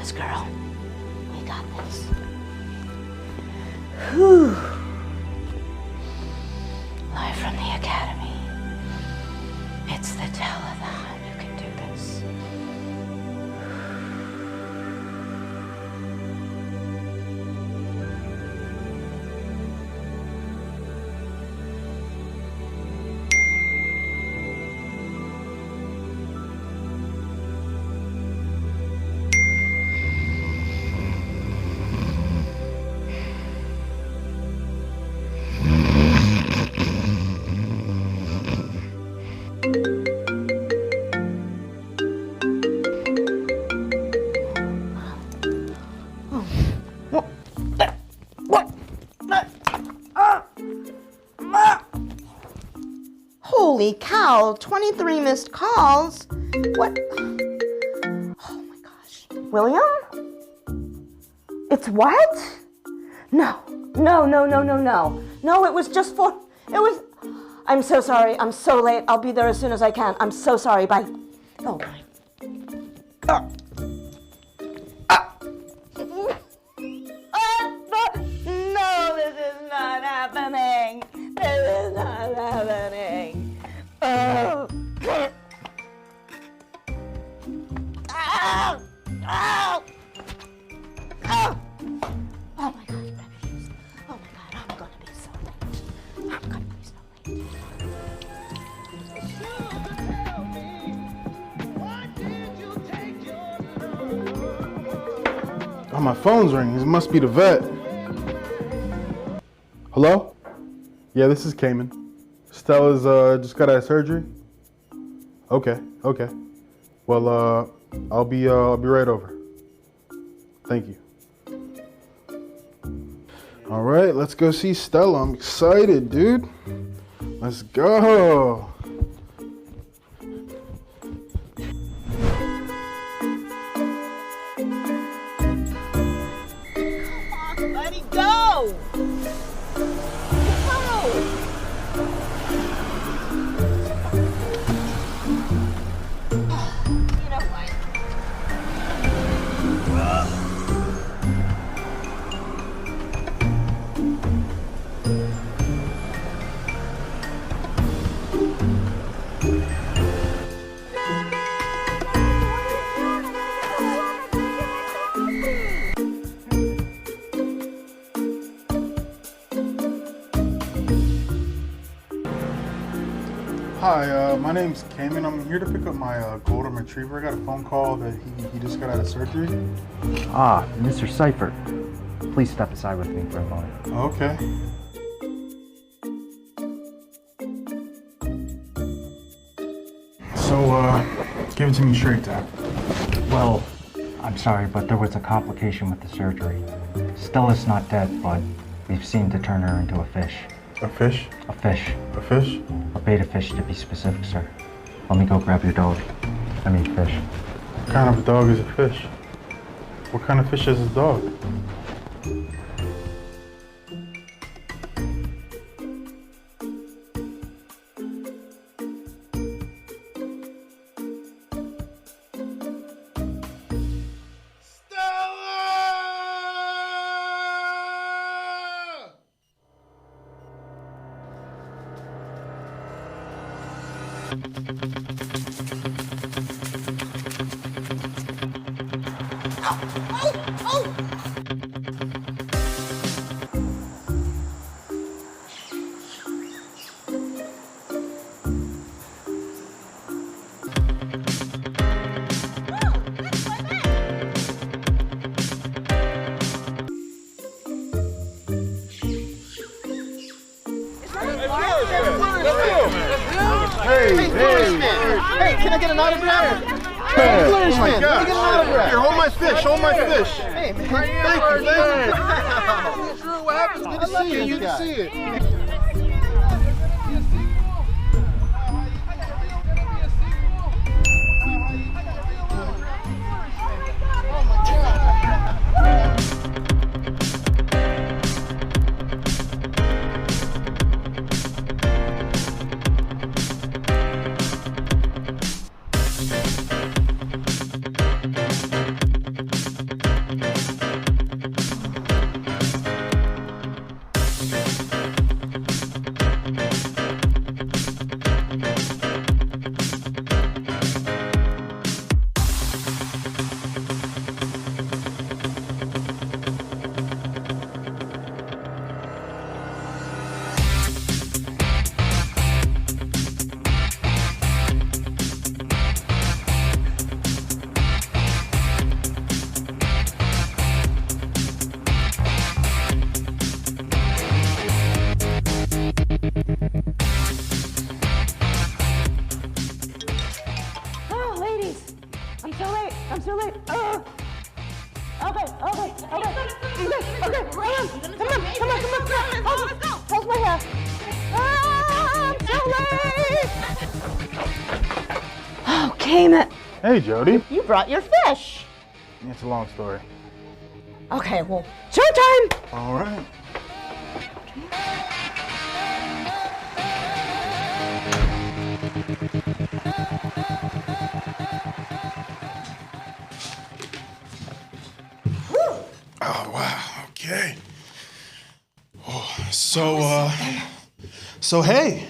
this, girl. We got this. Whew. Live from the Academy. It's the Telethon. You can do this. Holy cow, 23 missed calls. What? Oh my gosh. William? It's what? No, it was just for, I'm so sorry. I'm so late. I'll be there as soon as I can. I'm so sorry. Bye. Oh my. No, this is not happening. This is not happening. Oh. Ow! Ow! Oh! Oh my gosh, precious. Oh my God, I'm gonna be so late. I'm gonna be so late. Oh, my phone's ringing. It must be the vet. Hello? Yeah, this is Cayman. Stella's just got out of surgery. Okay. Well, I'll be right over. Thank you. All right, let's go see Stella. I'm excited, dude. Let's go. Let it go! Hi, my name's Cayman. I'm here to pick up my golden retriever. I got a phone call that he just got out of surgery. Ah, Mr. Seifert. Please step aside with me for a moment. Okay. So, give it to me straight, Dad. Well, I'm sorry, but there was a complication with the surgery. Stella's not dead, but we've seen to turn her into a fish. A fish? A fish. A fish? A beta fish, to be specific, sir. Let me go grab your dog. I mean fish. What kind of a dog is a fish? What kind of fish is a dog? Hey, can I get an autograph? Hey, Flourish, oh my man. God. Let me get an autograph. Here, hold my fish, hold my fish. Hey, man. Thank you. Drew, what happens? Good to see you. Good to see you. Cayman, Hey, Jody. you brought your fish. It's a long story. Okay, well, showtime! All right. Oh, wow. Okay. Oh, so hey.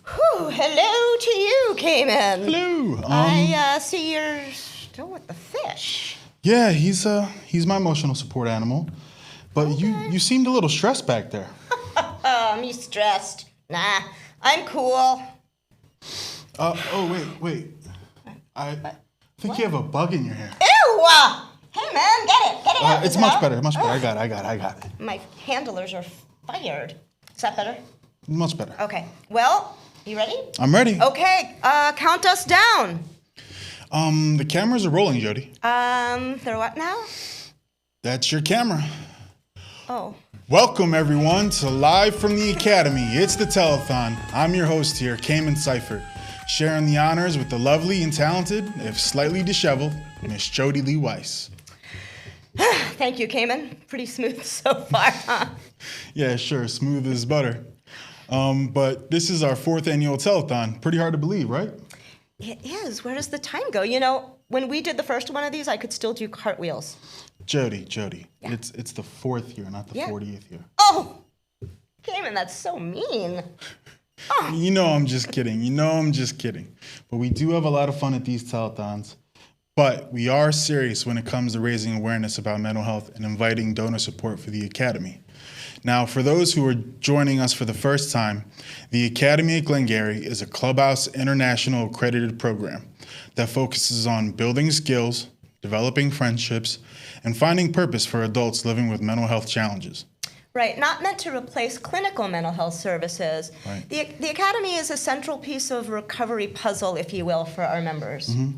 Whew, hello to you, Cayman. Hello. I see you're still with the fish. Yeah, he's my emotional support animal. But you seemed a little stressed back there. Me stressed. Nah, I'm cool. Wait. I think you have a bug in your hair. Ew! Hey, man, get it out. It's much better. I got it. My handlers are fired. Is that better? Much better. Okay, well, you ready? I'm ready. Okay, count us down. The cameras are rolling, Jody. They're what now? That's your camera. Oh. Welcome, everyone, to Live from the Academy. It's the Telethon. I'm your host here, Cayman Seifert, sharing the honors with the lovely and talented, if slightly disheveled, Miss Jody Lee Weiss. Thank you, Cayman. Pretty smooth so far, huh? Yeah, sure, smooth as butter. But this is our 4th annual Telethon. Pretty hard to believe, right? It is. Where does the time go? You know, when we did the first one of these, I could still do cartwheels. Jody, Yeah. it's the 4th year, not the 40th year. Oh! Cayman, that's so mean. You know I'm just kidding. But we do have a lot of fun at these telethons. But we are serious when it comes to raising awareness about mental health and inviting donor support for the Academy. Now, for those who are joining us for the first time, the Academy at Glengarry is a Clubhouse International accredited program that focuses on building skills, developing friendships, and finding purpose for adults living with mental health challenges. Right, not meant to replace clinical mental health services. Right. The Academy is a central piece of recovery puzzle, if you will, for our members. Mm-hmm.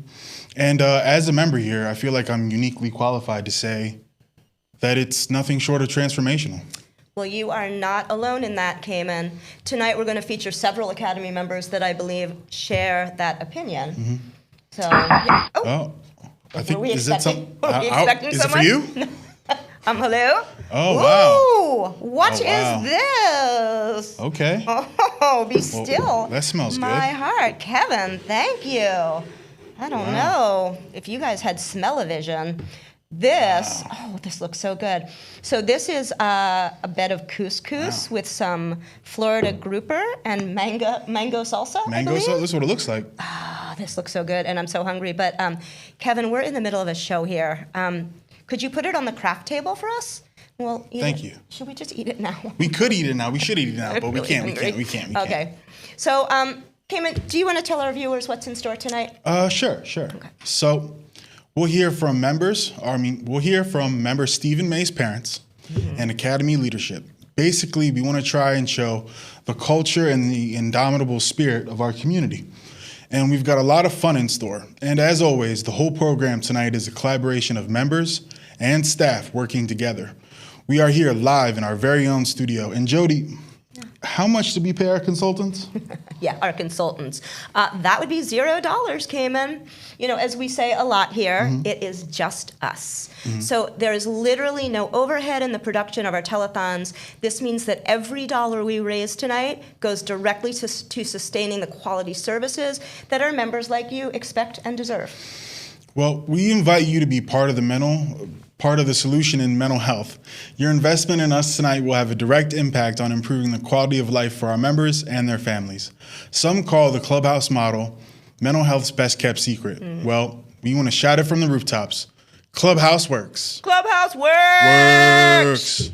And as a member here, I feel like I'm uniquely qualified to say that it's nothing short of transformational. Well, you are not alone in that, Cayman. Tonight we're going to feature several Academy members that I believe share that opinion. Mm-hmm. So, yeah. Oh, I think, were we is that expecting, some? were we expecting is someone? it for you? Hello? Oh, wow. Ooh, what Oh, wow. is this? Okay. Oh, be still. that smells good. My heart. Kevin, thank you. I don't know if you guys had smell-o-vision. This, this looks so good. So this is a bed of couscous with some Florida grouper and mango salsa, I Mango believe. sauce, this is what it looks like. Oh, this looks so good, and I'm so hungry. But Kevin, we're in the middle of a show here. Could you put it on the craft table for us? Well, Thank you. Should we just eat it now? We could eat it now. We should eat it now, but we Really can't. hungry. We can't. Okay. So, Cayman, do you want to tell our viewers what's in store tonight? Sure. Okay. So, we'll hear from member Stephen May's parents and Academy leadership. Basically, we want to try and show the culture and the indomitable spirit of our community. And we've got a lot of fun in store. And as always, the whole program tonight is a collaboration of members and staff working together. We are here live in our very own studio. And Jody, how much do we pay our consultants? Yeah, our consultants. That would be $0, Cayman. You know, as we say a lot here, it is just us. So there is literally no overhead in the production of our telethons. This means that every dollar we raise tonight goes directly to sustaining the quality services that our members like you expect and deserve. Well, we invite you to be part of the solution in mental health. Your investment in us tonight will have a direct impact on improving the quality of life for our members and their families. Some call the Clubhouse model mental health's best kept secret. Well, we want to shout it from the rooftops. Clubhouse works. Clubhouse works! Works.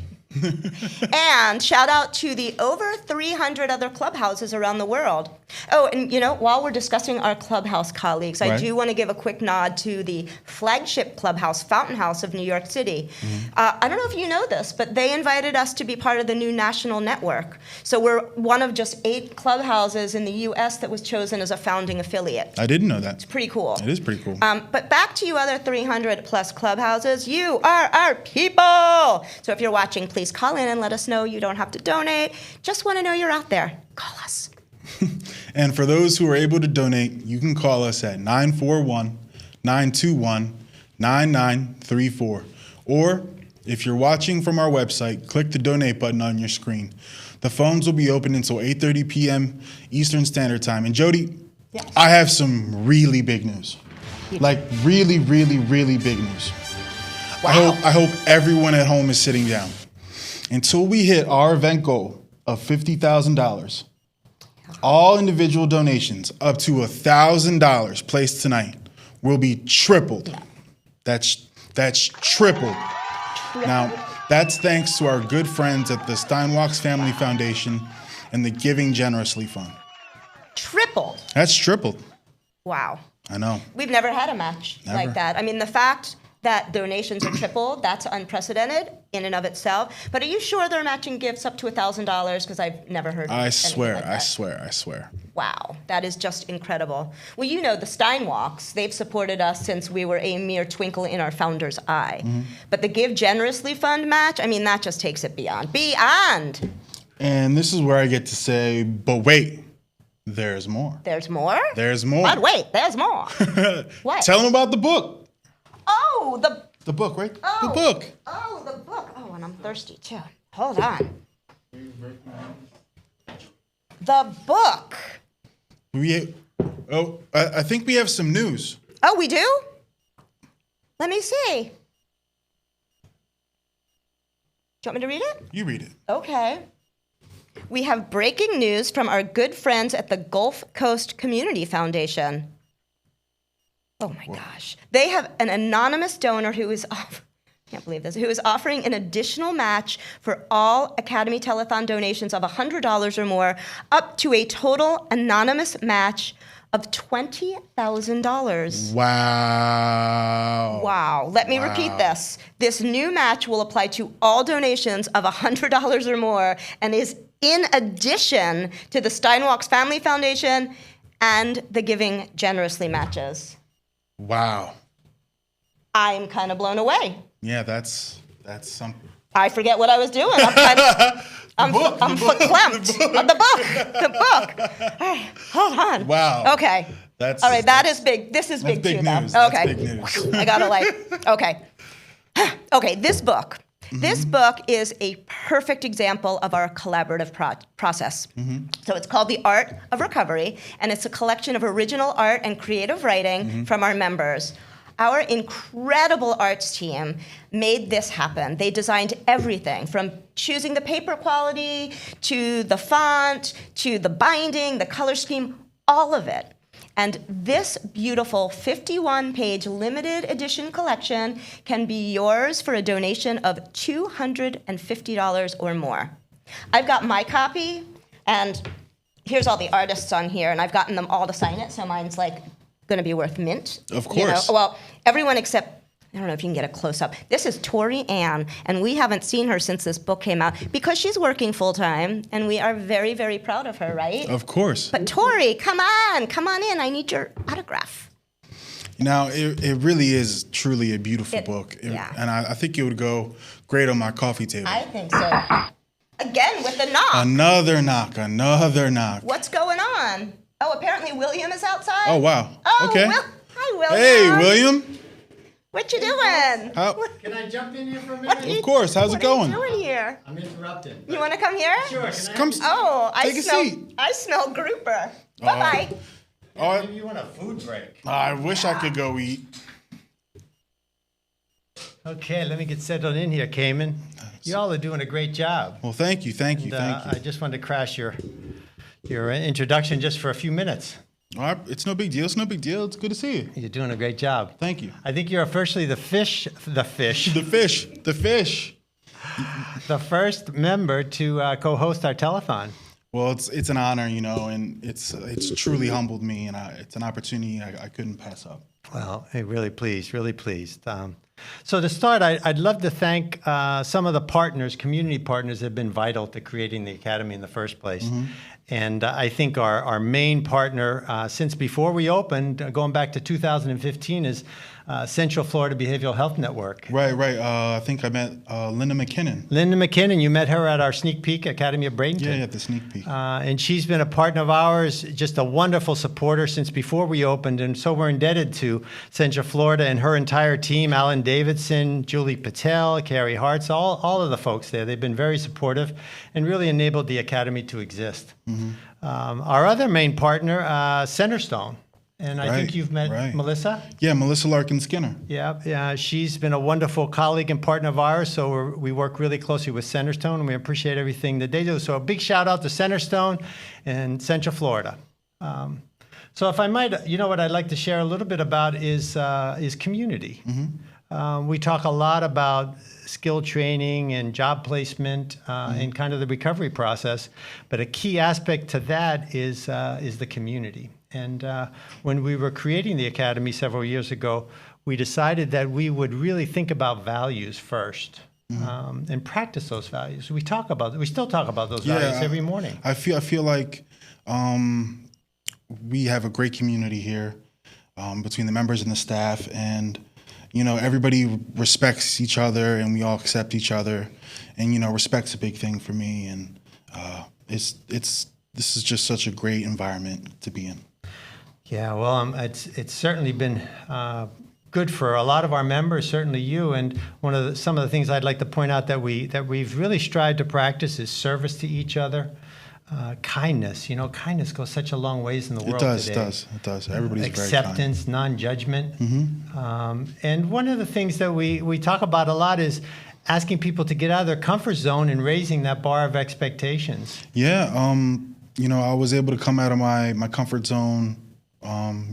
And shout out to the over 300 other clubhouses around the world. Oh, and you know, while we're discussing our clubhouse colleagues, I do want to give a quick nod to the flagship clubhouse, Fountain House of New York City. I don't know if you know this, but they invited us to be part of the new national network. So we're one of just 8 clubhouses in the U.S. that was chosen as a founding affiliate. I didn't know that. It's pretty cool. It is pretty cool. But back to you other 300 plus clubhouses, you are our people. So if you're watching, please call in and let us know. You don't have to donate. Just want to know you're out there. Call us. And for those who are able to donate, you can call us at 941-921-9934. Or if you're watching from our website, click the donate button on your screen. The phones will be open until 8:30 p.m. Eastern Standard Time. And Jody, Yes. I have some really big news. Like really, really, really big news. Wow. I hope everyone at home is sitting down. Until we hit our event goal of $50,000, all individual donations up to $1,000 placed tonight will be tripled. That's tripled. Now, that's thanks to our good friends at the Steinwachs Family Foundation and the Giving Generously Fund. Tripled. That's tripled. Wow. I know. We've never had a match Never. like that. I mean, the fact that donations are tripled, that's unprecedented in and of itself. But are you sure they're matching gifts up to $1,000? Because I've never heard I anything swear, like I that. swear. Wow, that is just incredible. Well, you know, the Steinwachs, they've supported us since we were a mere twinkle in our founder's eye. Mm-hmm. But the Give Generously Fund match, I mean, that just takes it beyond. Beyond! And this is where I get to say, but wait, there's more. There's more? There's more. But wait, there's more. What? Tell them about the book. Oh, The book, right? Oh. The book. Oh, the book. Oh, and I'm thirsty too. Hold on. The book. I think we have some news. Oh, we do? Let me see. Do you want me to read it? You read it. Okay. We have breaking news from our good friends at the Gulf Coast Community Foundation. Oh my gosh. They have an anonymous donor who is can't believe this, who is offering an additional match for all Academy Telethon donations of $100 or more, up to a total anonymous match of $20,000. Wow. Wow. Let me repeat this. This new match will apply to all donations of $100 or more and is in addition to the Steinwachs Family Foundation and the Giving Generously matches. Wow. I'm kind of blown away. Yeah, that's something. I forget what I was doing. I'm verklempt. The book. All right, hold on. Wow. Okay. That's all right. That is big. This is that's big big too, news. though. That's Okay. big news. I gotta okay. Okay. This book. Mm-hmm. This book is a perfect example of our collaborative process. Mm-hmm. So it's called The Art of Recovery, and it's a collection of original art and creative writing Mm-hmm. from our members. Our incredible arts team made this happen. They designed everything from choosing the paper quality, to the font, to the binding, the color scheme, all of it. And this beautiful 51-page limited edition collection can be yours for a donation of $250 or more. I've got my copy, and here's all the artists on here, and I've gotten them all to sign it, so mine's like going to be worth mint. Of You know? course. Well, everyone except, I don't know if you can get a close-up. This is Tori Ann, and we haven't seen her since this book came out because she's working full-time, and we are very, very proud of her, right? Of course. But Tori, come on in. I need your autograph. Now, it really is truly a beautiful book. Yeah. And I think it would go great on my coffee table. I think so. Again, with the knock. Another knock. What's going on? Oh, apparently William is outside? Oh, wow. Oh, Okay. Hi, William. Hey, William. What you doing? Can I jump in here for a What minute? are you- Of course. How's it going? What are you doing here? I'm interrupting. You want to come here? Sure, can I Come. Oh, Take a seat. I smell grouper. Bye-bye. Oh, Maybe you want a food break. I wish I could go eat. Okay, let me get settled in here, Cayman. You all are doing a great job. Well, thank you. And, I just wanted to crash your introduction just for a few minutes. All right, it's no big deal. It's good to see you. You're doing a great job. Thank you. I think you're officially the fish, The fish. the first member to co-host our telethon. Well, it's an honor, and it's truly humbled me, and it's an opportunity I couldn't pass up. Well, hey, really pleased, really pleased. So to start, I'd love to thank some of the partners, community partners, that have been vital to creating the Academy in the first place. And I think our main partner since before we opened, going back to 2015, is Central Florida Behavioral Health Network. Right. I think I met Linda McKinnon. Linda McKinnon, you met her at our sneak peek, Academy of Bradenton. Yeah, the sneak peek. And she's been a partner of ours, just a wonderful supporter since before we opened. And so we're indebted to Central Florida and her entire team, Alan Davidson, Julie Patel, Carrie Hartz, all of the folks there. They've been very supportive and really enabled the Academy to exist. Our other main partner, Centerstone. And I think you've met Melissa? Yeah, Melissa Larkin Skinner. Yeah, she's been a wonderful colleague and partner of ours, so we work really closely with Centerstone, and we appreciate everything that they do. So a big shout out to Centerstone and Central Florida. So if I might, what I'd like to share a little bit about is community. We talk a lot about skill training and job placement and kind of the recovery process, but a key aspect to that is the community. And when we were creating the Academy several years ago, we decided that we would really think about values first and practice those values. We still talk about those values every morning. I feel like we have a great community here between the members and the staff, and everybody respects each other, and we all accept each other, and respect's a big thing for me, and this is just such a great environment to be in. Yeah, well, it's certainly been good for a lot of our members, certainly you. And some of the things I'd like to point out that we've really strived to practice is service to each other, kindness. Kindness goes such a long ways in the world today. It does. Everybody's acceptance, very kind. non-judgment. And one of the things that we talk about a lot is asking people to get out of their comfort zone and raising that bar of expectations. Yeah, I was able to come out of my comfort zone.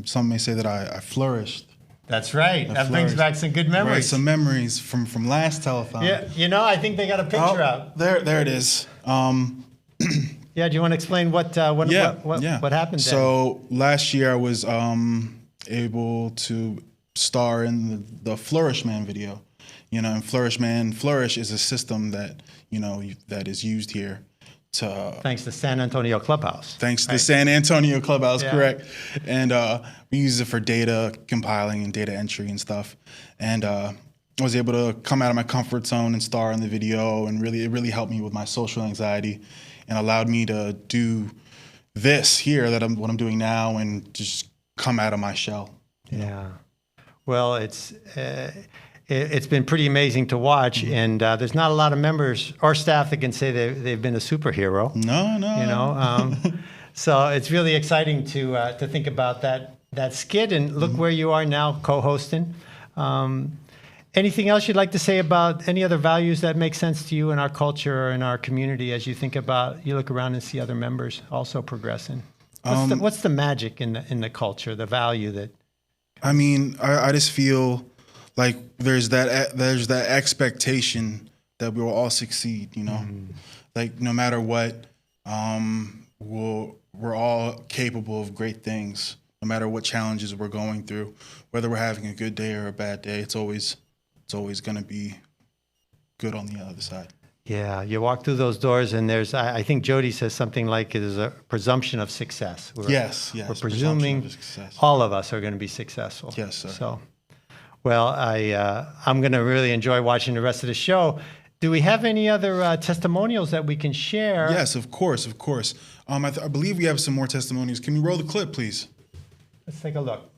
Some may say that I flourished. That's right. That brings back some good memories. Right, some memories from last telethon. Yeah, I think they got a picture out. There it is. Yeah, do you want to explain what happened then? So last year I was able to star in the Flourish Man video. And Flourish is a system that that is used here. Thanks to San Antonio Clubhouse. Thanks to the San Antonio Clubhouse, correct. And we use it for data compiling and data entry and stuff. And I was able to come out of my comfort zone and star in the video, and it really helped me with my social anxiety and allowed me to do this here, what I'm doing now, and just come out of my shell. Yeah. Well, it's been pretty amazing to watch, and there's not a lot of members or staff that can say they've been a superhero. No. So it's really exciting to think about that skit and look where you are now, co-hosting. Anything else you'd like to say about any other values that make sense to you in our culture or in our community as you look around and see other members also progressing? What's the magic in the culture, the value that? I just feel like there's that expectation that we will all succeed, like no matter what, we're all capable of great things, no matter what challenges we're going through, whether we're having a good day or a bad day. It's always going to be good on the other side. Yeah, you walk through those doors, and I think Jody says something like it is a presumption of success. Yes. We're presuming all of us are going to be successful. Yes, sir. So, well, I'm going to really enjoy watching the rest of the show. Do we have any other testimonials that we can share? Yes, of course. I believe we have some more testimonials. Can we roll the clip, please? Let's take a look.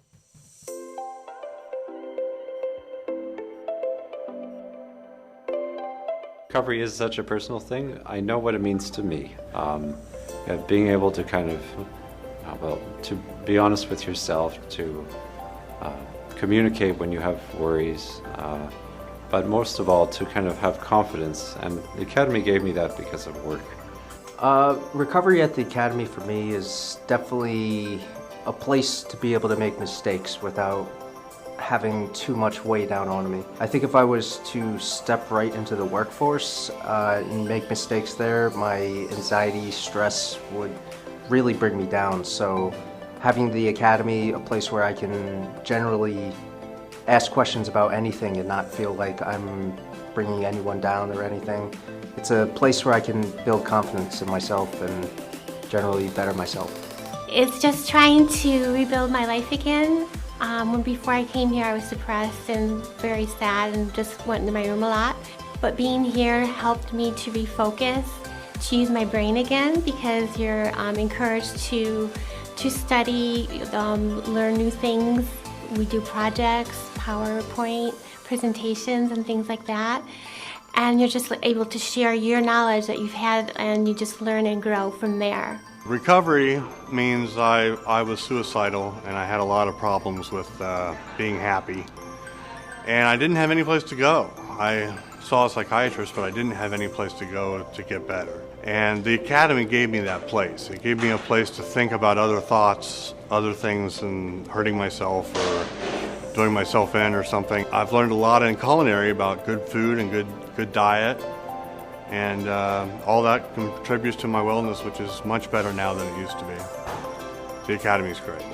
Recovery is such a personal thing. I know what it means to me. Being able to kind of, to be honest with yourself, to communicate when you have worries, but most of all, to kind of have confidence. And the Academy gave me that because of work. Recovery at the Academy for me is definitely a place to be able to make mistakes without having too much weigh down on me. I think if I was to step right into the workforce and make mistakes there, my anxiety, stress would really bring me down. So having the Academy, a place where I can generally ask questions about anything and not feel like I'm bringing anyone down or anything. It's a place where I can build confidence in myself and generally better myself. It's just trying to rebuild my life again. When before I came here, I was depressed and very sad and just went into my room a lot. But being here helped me to refocus, to use my brain again, because you're encouraged to study, learn new things. We do projects, PowerPoint presentations and things like that. And you're just able to share your knowledge that you've had, and you just learn and grow from there. Recovery means I was suicidal and I had a lot of problems with being happy. And I didn't have any place to go. I saw a psychiatrist, but I didn't have any place to go to get better. And the Academy gave me that place. It gave me a place to think about other thoughts, other things than hurting myself or doing myself in or something. I've learned a lot in culinary about good food and good diet. And all that contributes to my wellness, which is much better now than it used to be. The Academy is great.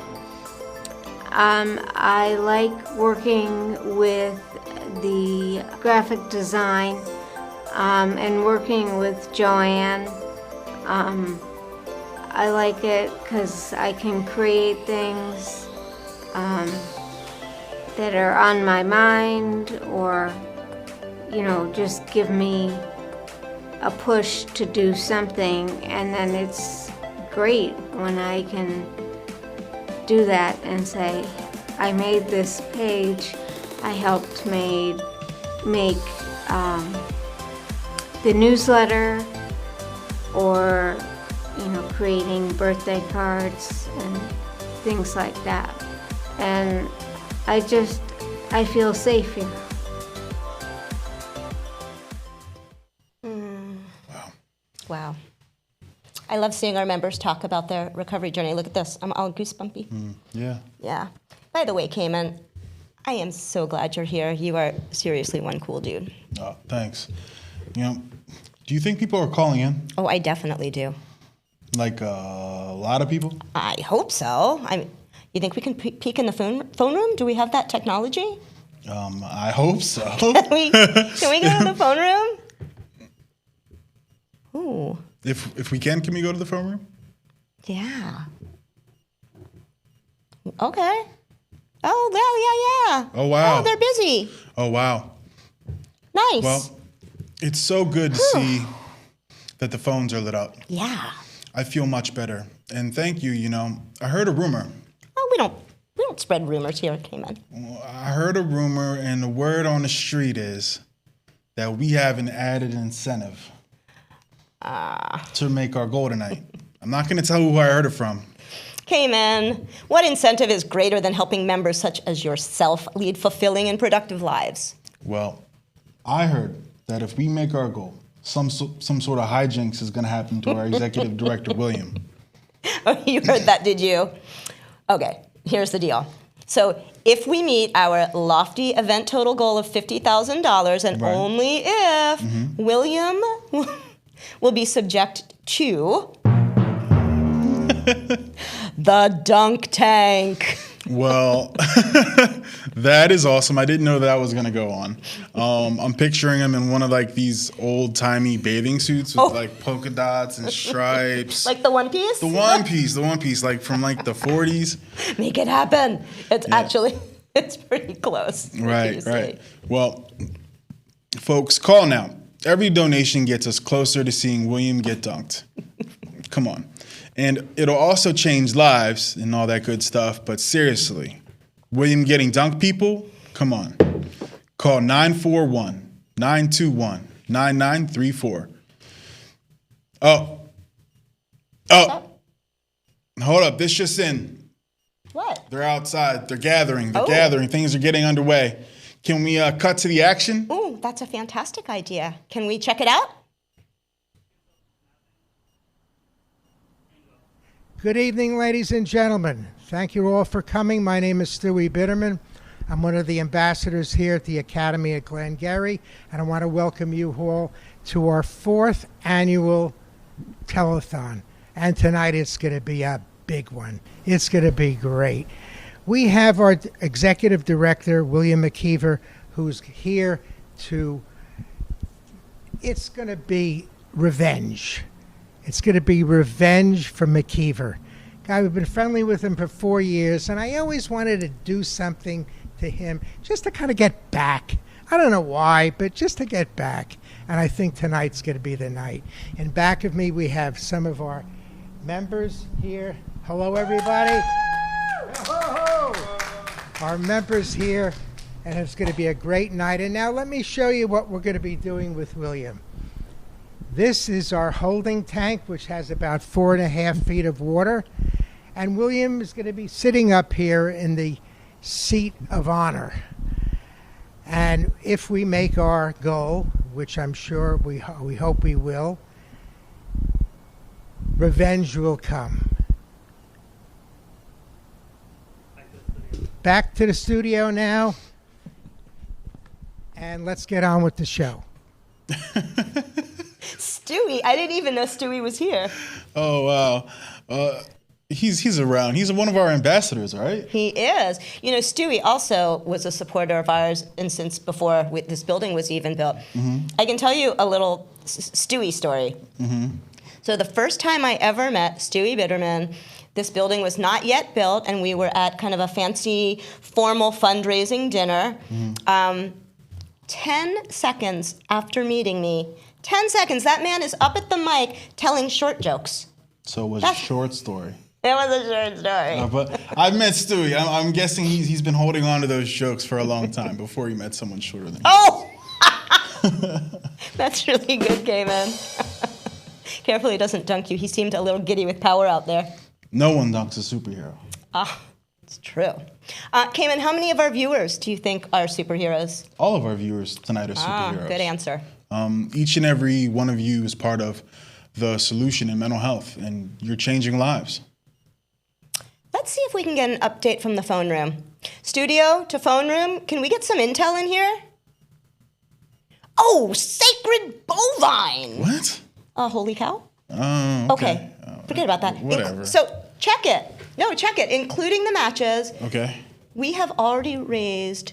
I like working with the graphic design and working with Joanne. I like it because I can create things that are on my mind, or, just give me a push to do something, and then it's great when I can do that and say, I made this page, I helped make the newsletter, or creating birthday cards and things like that. And I feel safe here. Wow. I love seeing our members talk about their recovery journey. Look at this. I'm all goosebumpy. Yeah. Yeah. By the way, Cayman, I am so glad you're here. You are seriously one cool dude. Oh, thanks. Do you think people are calling in? Oh, I definitely do. Like a lot of people? I hope so. You think we can peek in the phone room? Do we have that technology? I hope so. Can we go to the phone room? Ooh. If we can we go to the phone room? Yeah. Okay. Oh, well, yeah. Oh, wow. Oh, they're busy. Oh, wow. Nice. Well, it's so good to see that the phones are lit up. Yeah. I feel much better. And thank you, I heard a rumor. Oh, we don't spread rumors here at Cayman. I heard a rumor, and the word on the street is that we have an added incentive to make our goal tonight. I'm not going to tell who I heard it from. Cayman, what incentive is greater than helping members such as yourself lead fulfilling and productive lives? Well, I heard that if we make our goal, some sort of hijinks is going to happen to our executive director, William. Oh, you heard that, did you? Okay, here's the deal. So if we meet our lofty event total goal of $50,000, and Right. only if William will be subject to the dunk tank. Well, that is awesome. I didn't know that was going to go on. I'm picturing him in one of these old-timey bathing suits with polka dots and stripes. Like the One Piece? The One Piece, like from the 40s. Make it happen. It's actually, it's pretty close. Right. Well, folks, call now. Every donation gets us closer to seeing William get dunked. Come on. And it'll also change lives and all that good stuff. But seriously, William getting dunked, people? Come on. Call 941-921-9934. Oh. Hold up. This just in. What? They're outside. They're gathering. Things are getting underway. Can we cut to the action? Oh, that's a fantastic idea. Can we check it out? Good evening, ladies and gentlemen. Thank you all for coming. My name is Stewie Bitterman. I'm one of the ambassadors here at the Academy at Glengarry, and I want to welcome you all to our 4th annual telethon. And tonight it's going to be a big one. It's going to be great. We have our executive director, William McKeever, who's here to, it's going to be revenge. It's going to be revenge from McKeever. Guy, we've been friendly with him for 4 years, and I always wanted to do something to him just to kind of get back. I don't know why, but just to get back. And I think tonight's going to be the night. In back of me, we have some of our members here. Hello, everybody. Our members here, and it's going to be a great night. And now let me show you what we're going to be doing with William. This is our holding tank, which has about 4.5 feet of water. And William is going to be sitting up here in the seat of honor. And if we make our goal, which I'm sure we hope we will, revenge will come. Back to the studio now, and let's get on with the show. Stewie, I didn't even know Stewie was here. Oh, wow. He's around. He's one of our ambassadors, right? He is. You know, Stewie also was a supporter of ours, and since before this building was even built. Mm-hmm. I can tell you a little Stewie story. Mm-hmm. So the first time I ever met Stewie Bitterman, this building was not yet built, and we were at kind of a fancy, formal fundraising dinner. Mm-hmm. 10 seconds after meeting me, 10 seconds, that man is up at the mic telling short jokes. So it was a short story. It was a short story. But I've met Stewie. I'm guessing he's been holding on to those jokes for a long time before he met someone shorter than him. Oh! That's really good, Cayman. Careful he doesn't dunk you. He seemed a little giddy with power out there. No one dunks a superhero. It's true. Cayman, how many of our viewers do you think are superheroes? All of our viewers tonight are superheroes. Good answer. Each and every one of you is part of the solution in mental health, and you're changing lives. Let's see if we can get an update from the phone room. Studio to phone room, can we get some intel in here? Oh, sacred bovine! What? Holy cow. Okay. Forget about that. Whatever. So check it. No, check it, including the matches. Okay. We have already raised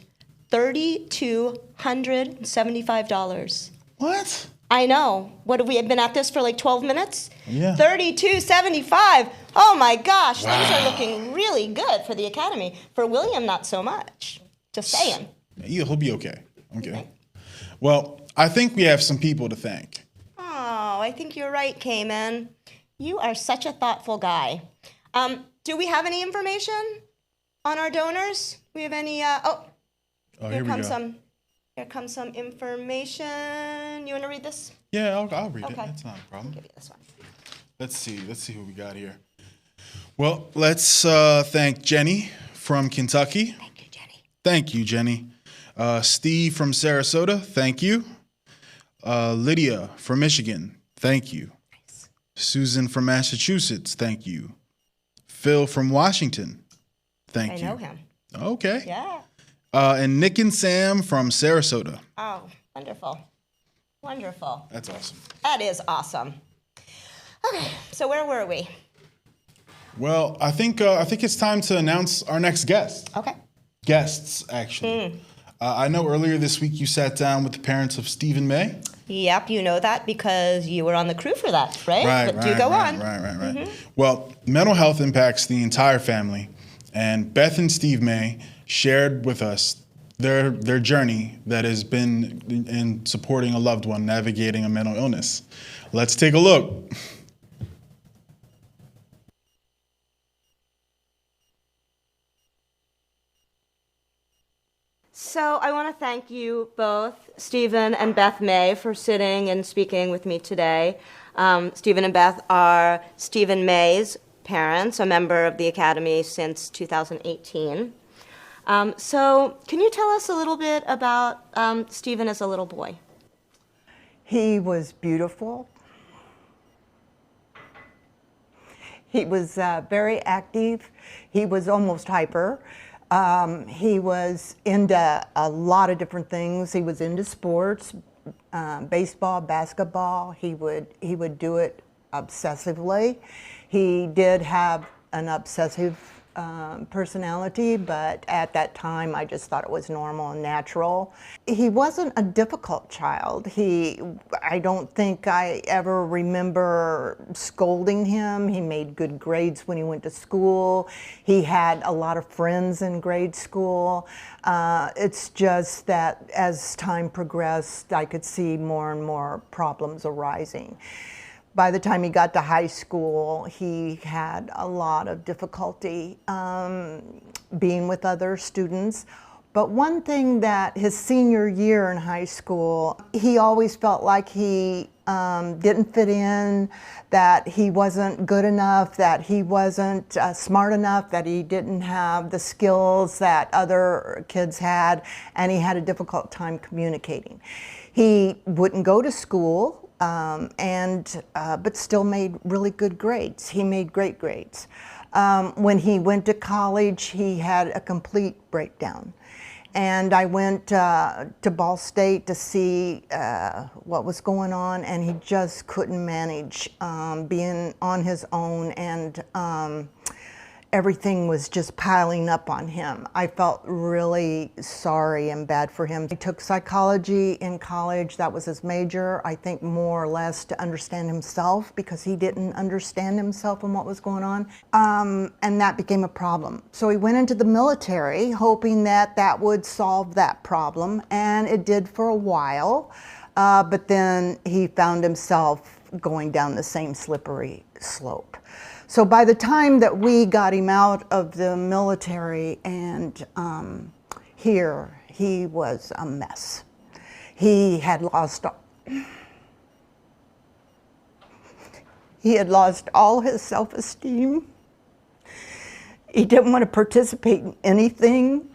$3,275. What? I know. What have we been at this for like 12 minutes? Yeah. $32.75. Oh my gosh, things are looking really good for the Academy. For William, not so much. Just saying. He'll be okay. Okay. Well, I think we have some people to thank. Oh, I think you're right, Cayman. You are such a thoughtful guy. Do we have any information on our donors? We have any? Here comes some information. You want to read this? Yeah, I'll read it. Okay. That's not a problem. I'll give you this one. Let's see who we got here. Well, let's thank Jenny from Kentucky. Thank you, Jenny. Thank you, Jenny. Steve from Sarasota, thank you. Lydia from Michigan, thank you. Nice. Susan from Massachusetts, thank you. Phil from Washington, thank you. I know him. Okay. Yeah. And Nick and Sam from Sarasota. Oh, wonderful. Wonderful. That's awesome. That is awesome. Okay, so where were we? Well, I think it's time to announce our next guest. Okay. Guests, actually. I know earlier this week you sat down with the parents of Stephen May. Yep, you know that because you were on the crew for that, right? Right, but do go on. Right. Mm-hmm. Well, mental health impacts the entire family, and Beth and Steve May shared with us their journey that has been in supporting a loved one navigating a mental illness. Let's take a look. So I want to thank you both, Stephen and Beth May, for sitting and speaking with me today. Stephen and Beth are Stephen May's parents, a member of the Academy since 2018. So can you tell us a little bit about Stephen as a little boy? He was beautiful. He was very active. He was almost hyper. He was into a lot of different things. He was into sports, baseball, basketball. He would do it obsessively. He did have an obsessive personality, but at that time I just thought it was normal and natural. He wasn't a difficult child. I don't think I ever remember scolding him. He made good grades when he went to school. He had a lot of friends in grade school. It's just that as time progressed, I could see more and more problems arising. By the time he got to high school, he had a lot of difficulty being with other students. But one thing that his senior year in high school, he always felt like he didn't fit in, that he wasn't good enough, that he wasn't smart enough, that he didn't have the skills that other kids had, and he had a difficult time communicating. He wouldn't go to school. But still made really good grades. He made great grades. When he went to college, he had a complete breakdown. And I went to Ball State to see what was going on, and he just couldn't manage being on his own, and everything was just piling up on him. I felt really sorry and bad for him. He took psychology in college. That was his major, I think more or less to understand himself, because he didn't understand himself and what was going on. And that became a problem. So he went into the military hoping that that would solve that problem, and it did for a while. But then he found himself going down the same slippery slope. So by the time that we got him out of the military and here, he was a mess. He had lost all his self-esteem. He didn't want to participate in anything.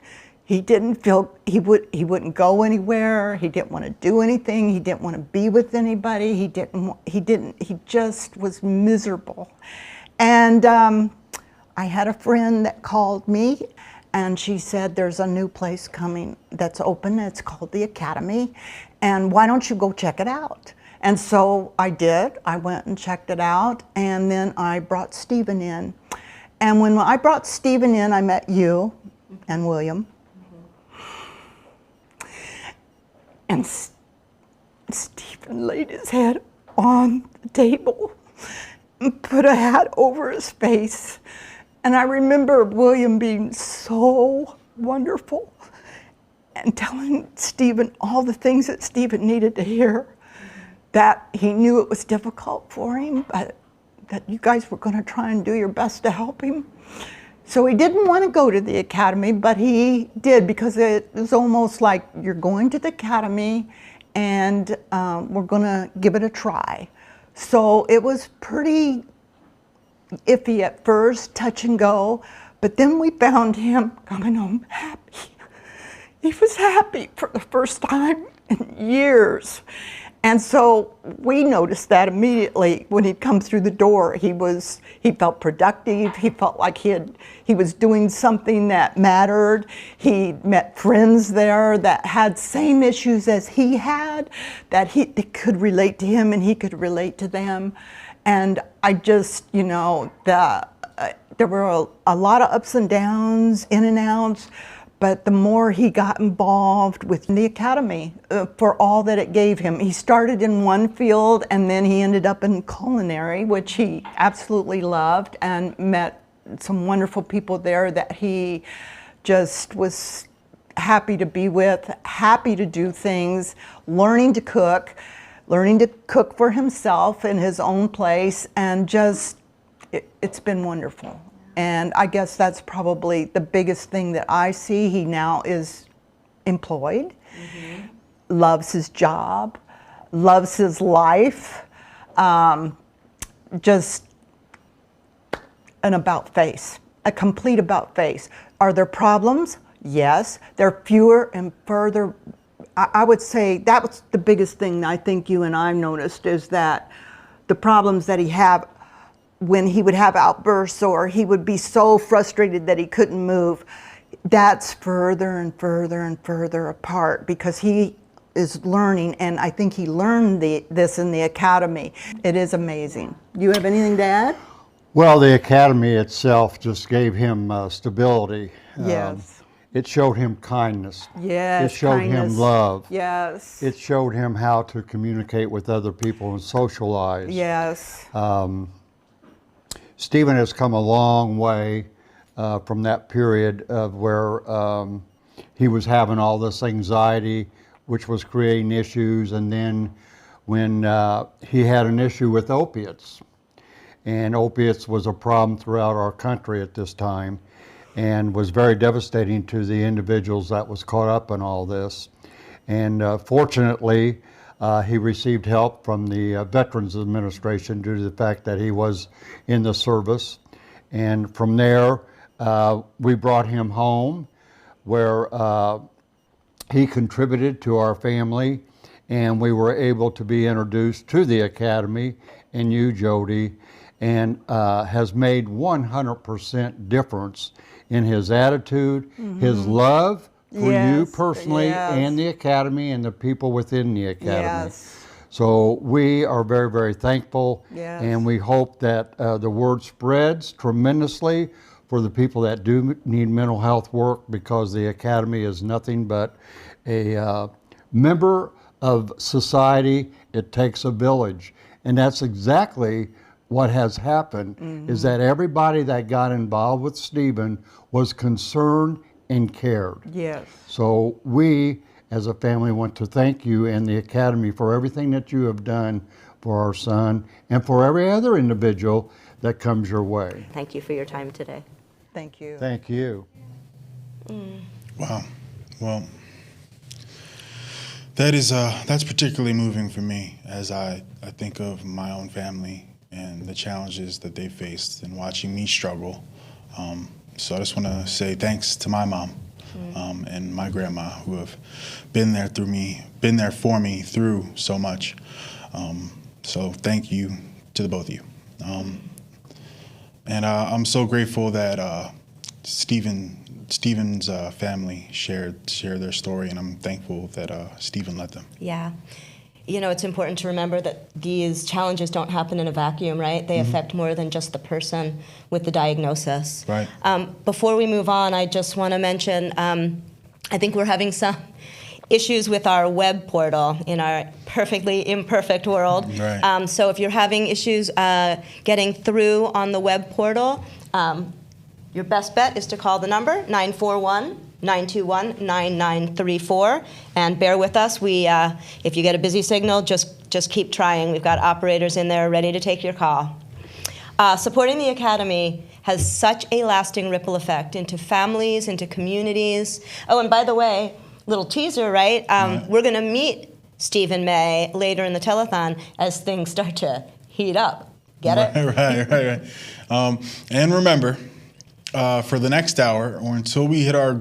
He didn't feel, he wouldn't go anywhere. He didn't want to do anything. He didn't want to be with anybody. He just was miserable. And I had a friend that called me, and she said, there's a new place coming that's open. It's called the Academy, and why don't you go check it out? And so I did. I went and checked it out, and then I brought Stephen in. And when I brought Stephen in, I met you and William. And Stephen laid his head on the table, put a hat over his face. And I remember William being so wonderful and telling Stephen all the things that Stephen needed to hear, that he knew it was difficult for him, but that you guys were going to try and do your best to help him. So he didn't want to go to the Academy, but he did, because it was almost like, you're going to the Academy and we're going to give it a try. So it was pretty iffy at first, touch and go, but then we found him coming home happy. He was happy for the first time in years. And so we noticed that immediately when he'd come through the door. He felt productive. He felt like he was doing something that mattered. He met friends there that had same issues as he had, that they could relate to him and he could relate to them. And I just, there were a lot of ups and downs, in and outs. But the more he got involved with the Academy for all that it gave him, he started in one field and then he ended up in culinary, which he absolutely loved, and met some wonderful people there that he just was happy to be with, happy to do things, learning to cook for himself in his own place, and just, it's been wonderful. And I guess that's probably the biggest thing that I see. He now is employed, loves his job, loves his life, just an about face, a complete about face. Are there problems? Yes. They're fewer and further. I would say that was the biggest thing I think you and I noticed, is that the problems that he had when he would have outbursts or he would be so frustrated that he couldn't move, that's further and further and further apart, because he is learning, and I think he learned this in the Academy. It is amazing. Do you have anything to add? Well, the academy itself just gave him stability. Yes. It showed him kindness. Yes, It showed kindness. him love. Yes. It showed him how to communicate with other people and socialize. Yes. Stephen has come a long way from that period of where he was having all this anxiety, which was creating issues, and then when he had an issue with opiates. And opiates was a problem throughout our country at this time and was very devastating to the individuals that was caught up in all this. And fortunately, he received help from the Veterans Administration due to the fact that he was in the service. And from there, we brought him home where he contributed to our family, and we were able to be introduced to the academy and you, Jody, and has made 100% difference in his attitude, his love for you personally, and the academy and the people within the academy. So we are very, very thankful, and we hope that the word spreads tremendously for the people that do need mental health work, because the academy is nothing but a member of society. It takes a village, and that's exactly what has happened, is that everybody that got involved with Stephen was concerned and cared. Yes. So we, as a family, want to thank you and the academy for everything that you have done for our son and for every other individual that comes your way. Thank you for your time today. Thank you. Thank you. Wow. Well, that's particularly moving for me as I think of my own family and the challenges that they faced and watching me struggle. So I just want to say thanks to my mom and my grandma, who have been there for me through so much. So thank you to the both of you. And I'm so grateful that Stephen's family shared their story, and I'm thankful that Stephen let them. Yeah. You know, it's important to remember that these challenges don't happen in a vacuum, right? They affect more than just the person with the diagnosis. Right. Before we move on, I just want to mention, I think we're having some issues with our web portal in our perfectly imperfect world. Right. So if you're having issues getting through on the web portal, your best bet is to call the number 941-921-9934, and bear with us. If you get a busy signal, just keep trying. We've got operators in there ready to take your call. Supporting the academy has such a lasting ripple effect into families, into communities. Oh, and by the way, little teaser, right? We're going to meet Stephen May later in the telethon as things start to heat up. Get it? Right. And remember, for the next hour, or until we hit our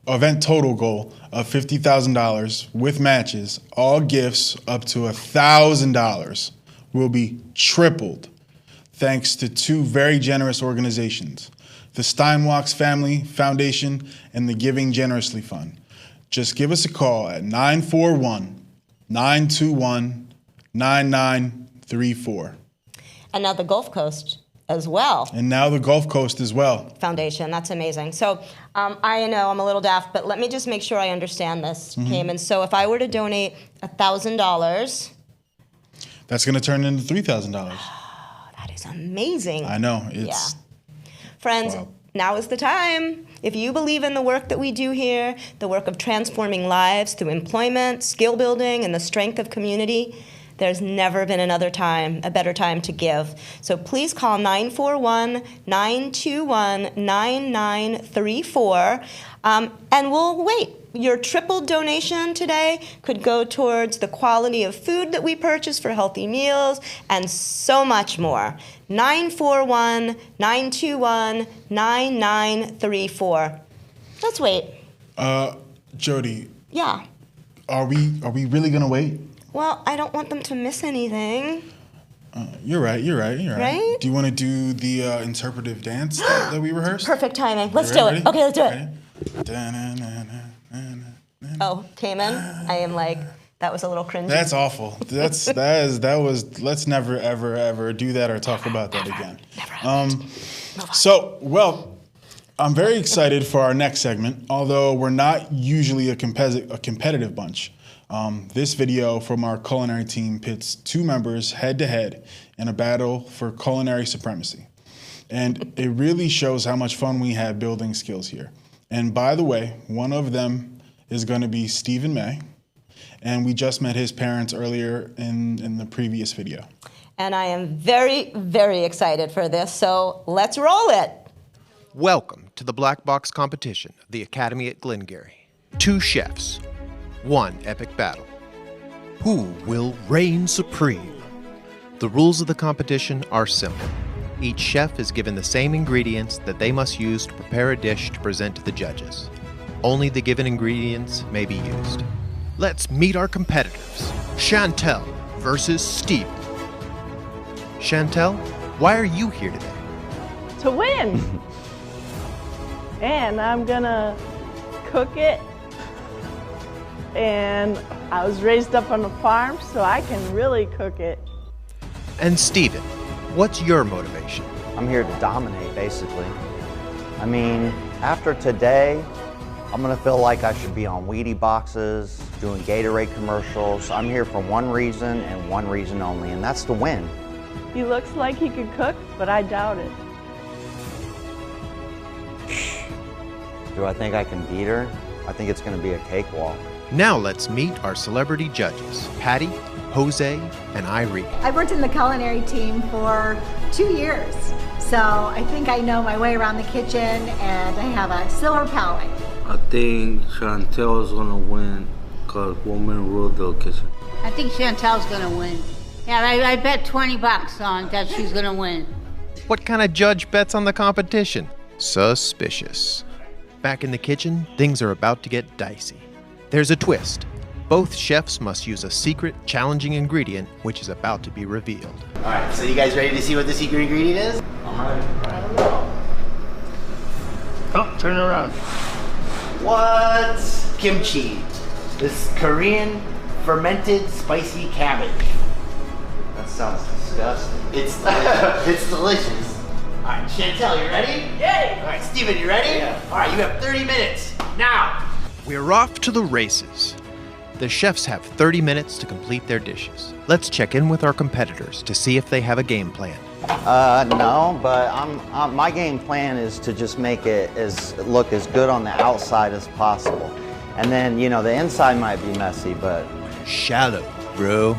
event total goal of $50,000 with matches, all gifts up to $1,000 will be tripled, thanks to two very generous organizations, the Steinwachs Family Foundation and the Giving Generously Fund. Just give us a call at 941-921-9934. And now the Gulf Coast as well. And now the Gulf Coast as well. Foundation, that's amazing. So I know I'm a little daft, but let me just make sure I understand this, Cayman. So if I were to donate $1,000... That's going to turn into $3,000. That is amazing. I know. Friends, now is the time. If you believe in the work that we do here, the work of transforming lives through employment, skill building, and the strength of community, there's never been a better time to give. So please call 941-921-9934, and we'll wait. Your triple donation today could go towards the quality of food that we purchase for healthy meals and so much more. 941-921-9934. Let's wait. Jody. Yeah. Are we really gonna wait? Well, I don't want them to miss anything. You're right. Right? Do you want to do the interpretive dance that we rehearsed? Perfect timing. Let's do it. Okay, let's do it. Oh, Cayman, I am like That was a little cringy. That's awful. That was. Let's never ever do that or talk about that again. I'm very excited for our next segment. Although we're not usually a competitive bunch. This video from our culinary team pits two members head to head in a battle for culinary supremacy. And it really shows how much fun we have building skills here. And by the way, one of them is going to be Stephen May. And we just met his parents earlier in the previous video. And I am very, very excited for this, so let's roll it. Welcome to the Black Box competition of the Academy at Glengarry. 2 chefs, 1 epic battle. Who will reign supreme? The rules of the competition are simple. Each chef is given the same ingredients that they must use to prepare a dish to present to the judges. Only the given ingredients may be used. Let's meet our competitors. Chantel versus Steve. Chantel, why are you here today? To win. And I'm gonna cook it. And I was raised up on a farm, so I can really cook it. And Steven, what's your motivation? I'm here to dominate, basically. I mean, after today, I'm gonna feel like I should be on Wheatie boxes, doing Gatorade commercials. I'm here for one reason and one reason only, and that's to win. He looks like he could cook, but I doubt it. Do I think I can beat her? I think it's gonna be a cakewalk. Now let's meet our celebrity judges, Patty, Jose, and Irene. I worked in the culinary team for 2 years, so I think I know my way around the kitchen and I have a silver palate. I think Chantel is gonna win because women rule the kitchen. I think Chantel's gonna win. Yeah, I bet $20 on that she's gonna win. What kind of judge bets on the competition? Suspicious. Back in the kitchen, things are about to get dicey. There's a twist. Both chefs must use a secret, challenging ingredient, which is about to be revealed. All right, so you guys ready to see what the secret ingredient is? I don't know. Oh, turn it around. What's kimchi? This Korean fermented spicy cabbage. That sounds disgusting. It's delicious. All right, Chantel, you ready? Yay! All right, Steven, you ready? Yeah. All right, you have 30 minutes. Now! We're off to the races. The chefs have 30 minutes to complete their dishes. Let's check in with our competitors to see if they have a game plan. No, but my game plan is to just make it look as good on the outside as possible. And then, you know, the inside might be messy, but... Shallow, bro.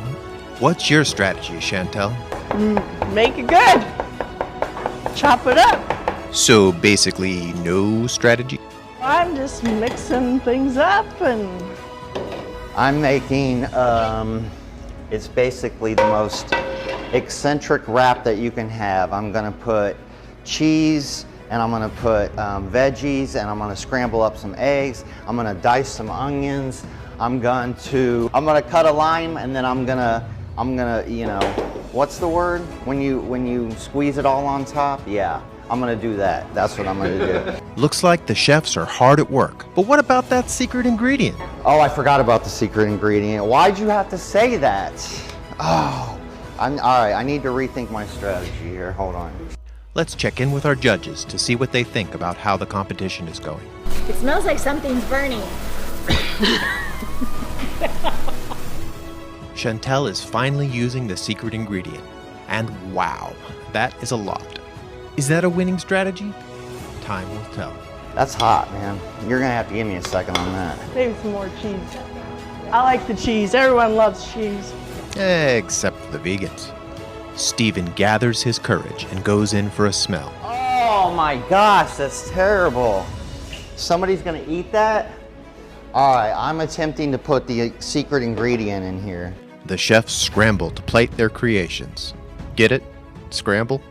What's your strategy, Chantel? Make it good. Chop it up. So basically, no strategy? I'm just mixing things up and... I'm making, it's basically the most eccentric wrap that you can have. I'm gonna put cheese, and I'm gonna put veggies, and I'm gonna scramble up some eggs. I'm gonna dice some onions. I'm gonna cut a lime, and then I'm gonna, you know, what's the word? When you squeeze it all on top? Yeah, I'm gonna do that. That's what I'm gonna do. Looks like the chefs are hard at work. But what about that secret ingredient? Oh, I forgot about the secret ingredient. Why'd you have to say that? Oh, all right, I need to rethink my strategy here. Hold on. Let's check in with our judges to see what they think about how the competition is going. It smells like something's burning. Chantel is finally using the secret ingredient. And wow, that is a lot. Is that a winning strategy? Time will tell. That's hot, man. You're gonna have to give me a second on that. Maybe some more cheese. I like the cheese. Everyone loves cheese. Except for the vegans. Steven gathers his courage and goes in for a smell. Oh my gosh, that's terrible. Somebody's gonna eat that? All right, I'm attempting to put the secret ingredient in here. The chefs scramble to plate their creations. Get it? Scramble?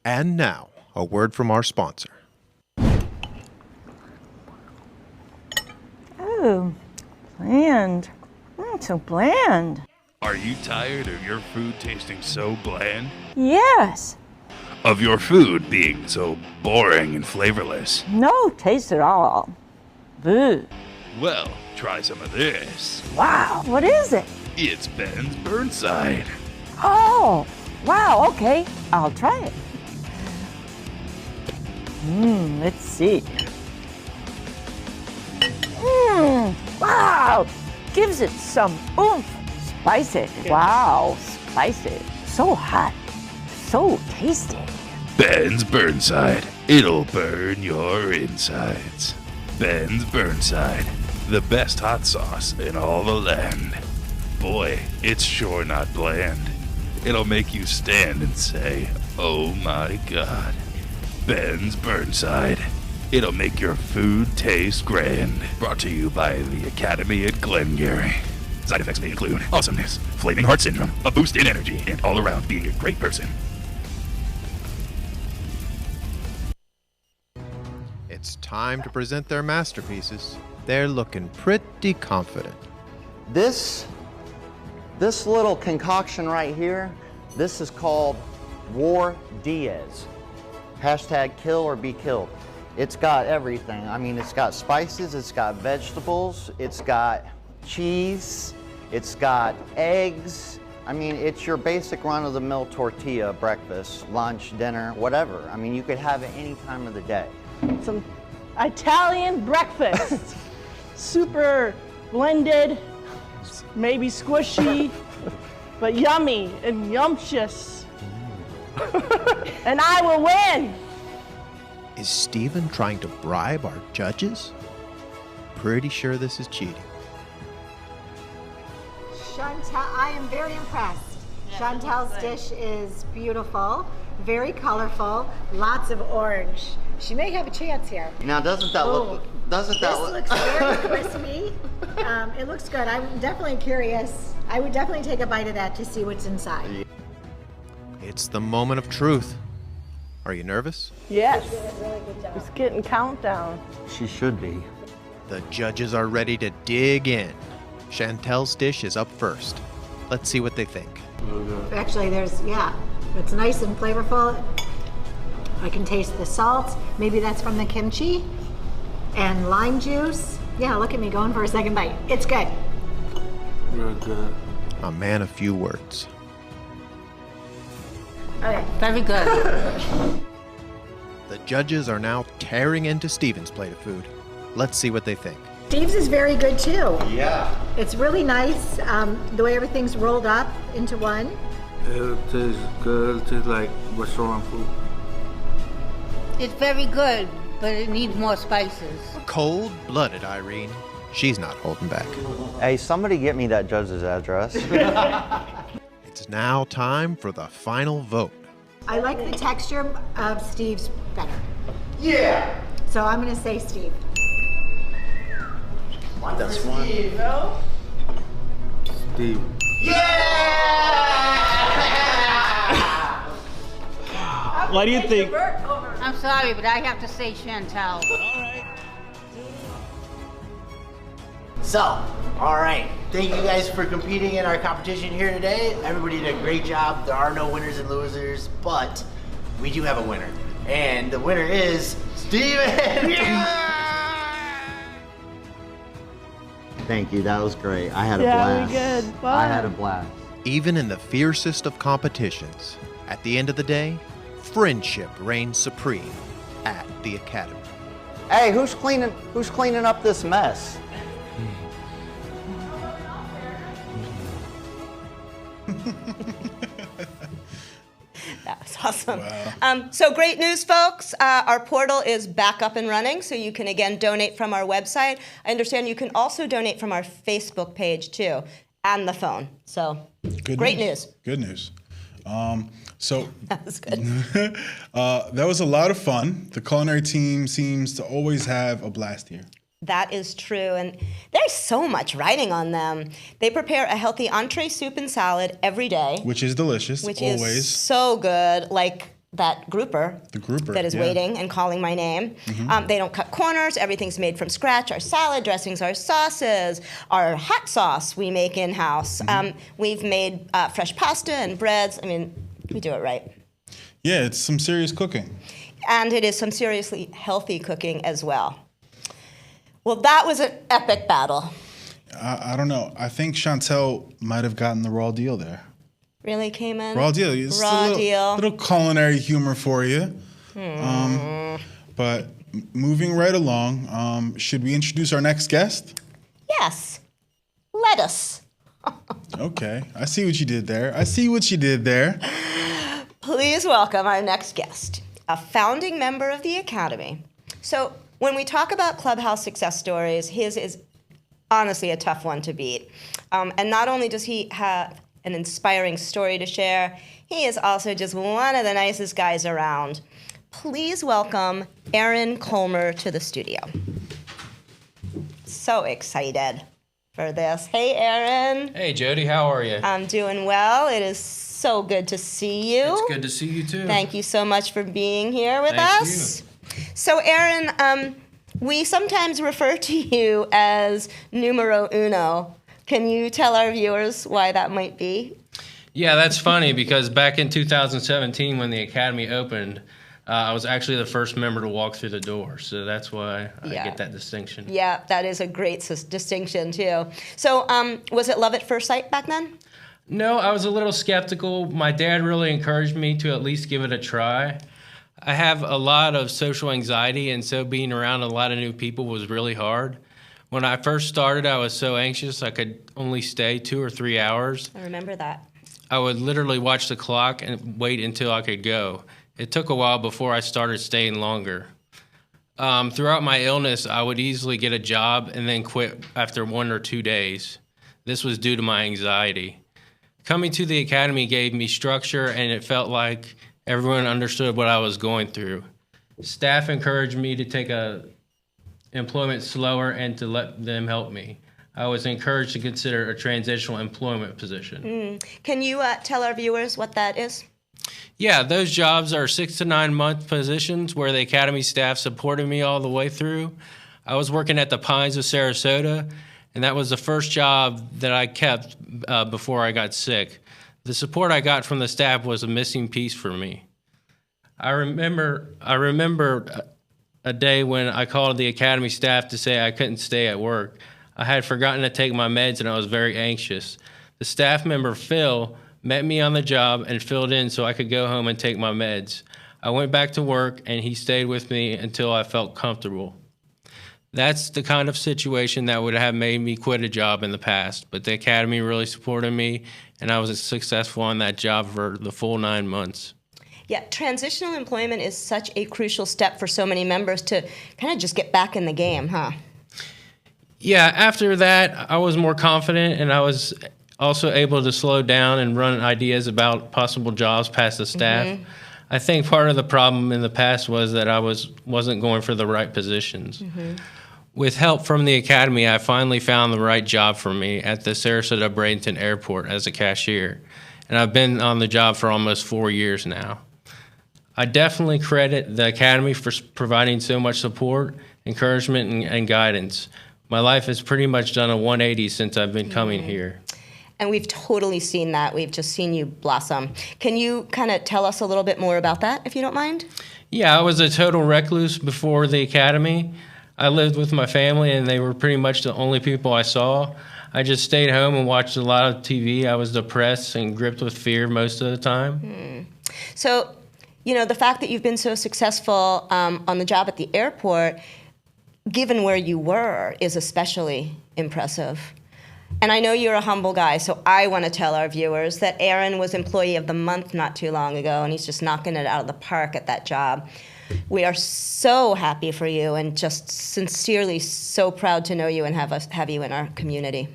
And now, a word from our sponsor. Oh, bland. So bland. Are you tired of your food tasting so bland? Yes. Of your food being so boring and flavorless? No taste at all. Boo. Well, try some of this. Wow, what is it? It's Ben's Burnside. Oh, wow, okay. I'll try it. Let's see. Wow, gives it some oomph. Spicy. Wow, spicy. So hot. So tasty. Ben's Burnside. It'll burn your insides. Ben's Burnside. The best hot sauce in all the land. Boy, it's sure not bland. It'll make you stand and say, oh my God. Ben's Burnside. It'll make your food taste grand. Brought to you by the Academy at Glengarry. Side effects may include awesomeness, flaming heart syndrome, a boost in energy, and all around being a great person. It's time to present their masterpieces. They're looking pretty confident. This little concoction right here, this is called War Diaz. Hashtag kill or be killed. It's got everything. I mean, it's got spices, it's got vegetables, it's got cheese, it's got eggs. I mean, it's your basic run-of-the-mill tortilla, breakfast, lunch, dinner, whatever. I mean, you could have it any time of the day. Some Italian breakfast. Super blended, maybe squishy, but yummy and yumptious. And I will win. Is Steven trying to bribe our judges? Pretty sure this is cheating. Chantel, I am very impressed. Chantel's dish is beautiful, very colorful, lots of orange. She may have a chance here. Now, doesn't that look? This looks very crispy. It looks good. I'm definitely curious. I would definitely take a bite of that to see what's inside. It's the moment of truth. Are you nervous? Yes. It's getting countdown. She should be. The judges are ready to dig in. Chantel's dish is up first. Let's see what they think. Actually, it's nice and flavorful. I can taste the salt. Maybe that's from the kimchi and lime juice. Yeah, look at me going for a second bite. It's good. Real good. A man of few words. Okay. Very good. The judges are now tearing into Steven's plate of food. Let's see what they think. Steve's is very good too. Yeah. It's really nice, the way everything's rolled up into one. It tastes good. It tastes like restaurant food. It's very good, but it needs more spices. Cold-blooded Irene. She's not holding back. Hey, somebody get me that judge's address. It's now time for the final vote. I like the texture of Steve's better. Yeah. So I'm going to say Steve. Want this one? Steve. Yeah! What do you think? I'm sorry, but I have to say Chantel. So, all right. Thank you guys for competing in our competition here today. Everybody did a great job. There are no winners and losers, but we do have a winner. And the winner is Steven! Thank you. That was great. I had a Yeah, blast. we good. Fun. I had a blast. Even in the fiercest of competitions, at the end of the day, friendship reigns supreme at the Academy. Hey, who's cleaning up this mess? That was awesome. Wow. So great news, folks. Our portal is back up and running, so you can, again, donate from our website. I understand you can also donate from our Facebook page, too, and the phone. So great news. Good news. So that was good. That was a lot of fun. The culinary team seems to always have a blast here. That is true, and there's so much writing on them. They prepare a healthy entree, soup, and salad every day. Which is delicious, which always. Is so good, like that grouper. The grouper, that is waiting and calling my name. Mm-hmm. They don't cut corners. Everything's made from scratch. Our salad dressings, our sauces, our hot sauce we make in-house. Mm-hmm. We've made fresh pasta and breads. I mean, we do it right. Yeah, it's some serious cooking. And it is some seriously healthy cooking as well. Well, that was an epic battle. I don't know. I think Chantel might have gotten the raw deal there. Really came in? Raw deal. It's Raw a little, deal. little culinary humor for you. But moving right along, should we introduce our next guest? Yes. Lettuce. Okay. I see what you did there. I see what you did there. Please welcome our next guest, a founding member of the Academy. So when we talk about Clubhouse success stories, his is honestly a tough one to beat. And not only does he have an inspiring story to share, he is also just one of the nicest guys around. Please welcome Aaron Colmer to the studio. So excited for this. Hey, Aaron. Hey, Jody, how are you? I'm doing well. It is so good to see you. It's good to see you, too. Thank you so much for being here with Thank us. So, Aaron, we sometimes refer to you as numero uno. Can you tell our viewers why that might be? Yeah, that's funny because back in 2017 when the Academy opened, I was actually the first member to walk through the door. So that's why I get that distinction. Yeah, that is a great distinction, too. So was it love at first sight back then? No, I was a little skeptical. My dad really encouraged me to at least give it a try. I have a lot of social anxiety, and so being around a lot of new people was really hard. When I first started, I was so anxious I could only stay 2 or 3 hours. I remember that. I would literally watch the clock and wait until I could go. It took a while before I started staying longer. Throughout my illness, I would easily get a job and then quit after 1 or 2 days. This was due to my anxiety. Coming to the Academy gave me structure, and it felt like everyone understood what I was going through. Staff encouraged me to take employment slower and to let them help me. I was encouraged to consider a transitional employment position. Can you tell our viewers what that is? Yeah, those jobs are 6 to 9 month positions where the Academy staff supported me all the way through. I was working at the Pines of Sarasota, and that was the first job that I kept before I got sick. The support I got from the staff was a missing piece for me. I remember a day when I called the Academy staff to say I couldn't stay at work. I had forgotten to take my meds and I was very anxious. The staff member, Phil, met me on the job and filled in so I could go home and take my meds. I went back to work and he stayed with me until I felt comfortable. That's the kind of situation that would have made me quit a job in the past, but the Academy really supported me and I was successful on that job for the full 9 months. Yeah, transitional employment is such a crucial step for so many members to kind of just get back in the game, huh? Yeah, after that, I was more confident and I was also able to slow down and run ideas about possible jobs past the staff. I think part of the problem in the past was that I wasn't going for the right positions. With help from the Academy, I finally found the right job for me at the Sarasota Bradenton Airport as a cashier, and I've been on the job for almost 4 years now. I definitely credit the Academy for providing so much support, encouragement, and guidance. My life has pretty much done a 180 since I've been coming here. And we've totally seen that. We've just seen you blossom. Can you kind of tell us a little bit more about that, if you don't mind? Yeah, I was a total recluse before the Academy. I lived with my family, and they were pretty much the only people I saw. I just stayed home and watched a lot of TV. I was depressed and gripped with fear most of the time. So, you know, the fact that you've been so successful on the job at the airport, given where you were, is especially impressive. And I know you're a humble guy, so I want to tell our viewers that Aaron was Employee of the Month not too long ago, and he's just knocking it out of the park at that job. We are so happy for you and just sincerely so proud to know you and have you in our community.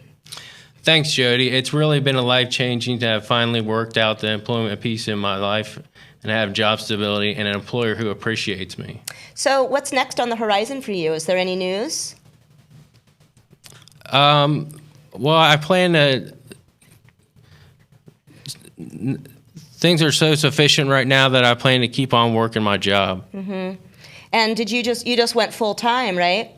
Thanks, Jody. It's really been a life-changing to have finally worked out the employment piece in my life and have job stability and an employer who appreciates me. So what's next on the horizon for you? Is there any news? Well, I plan to... Things are so sufficient right now that I plan to keep on working my job. And did you just went full time, right?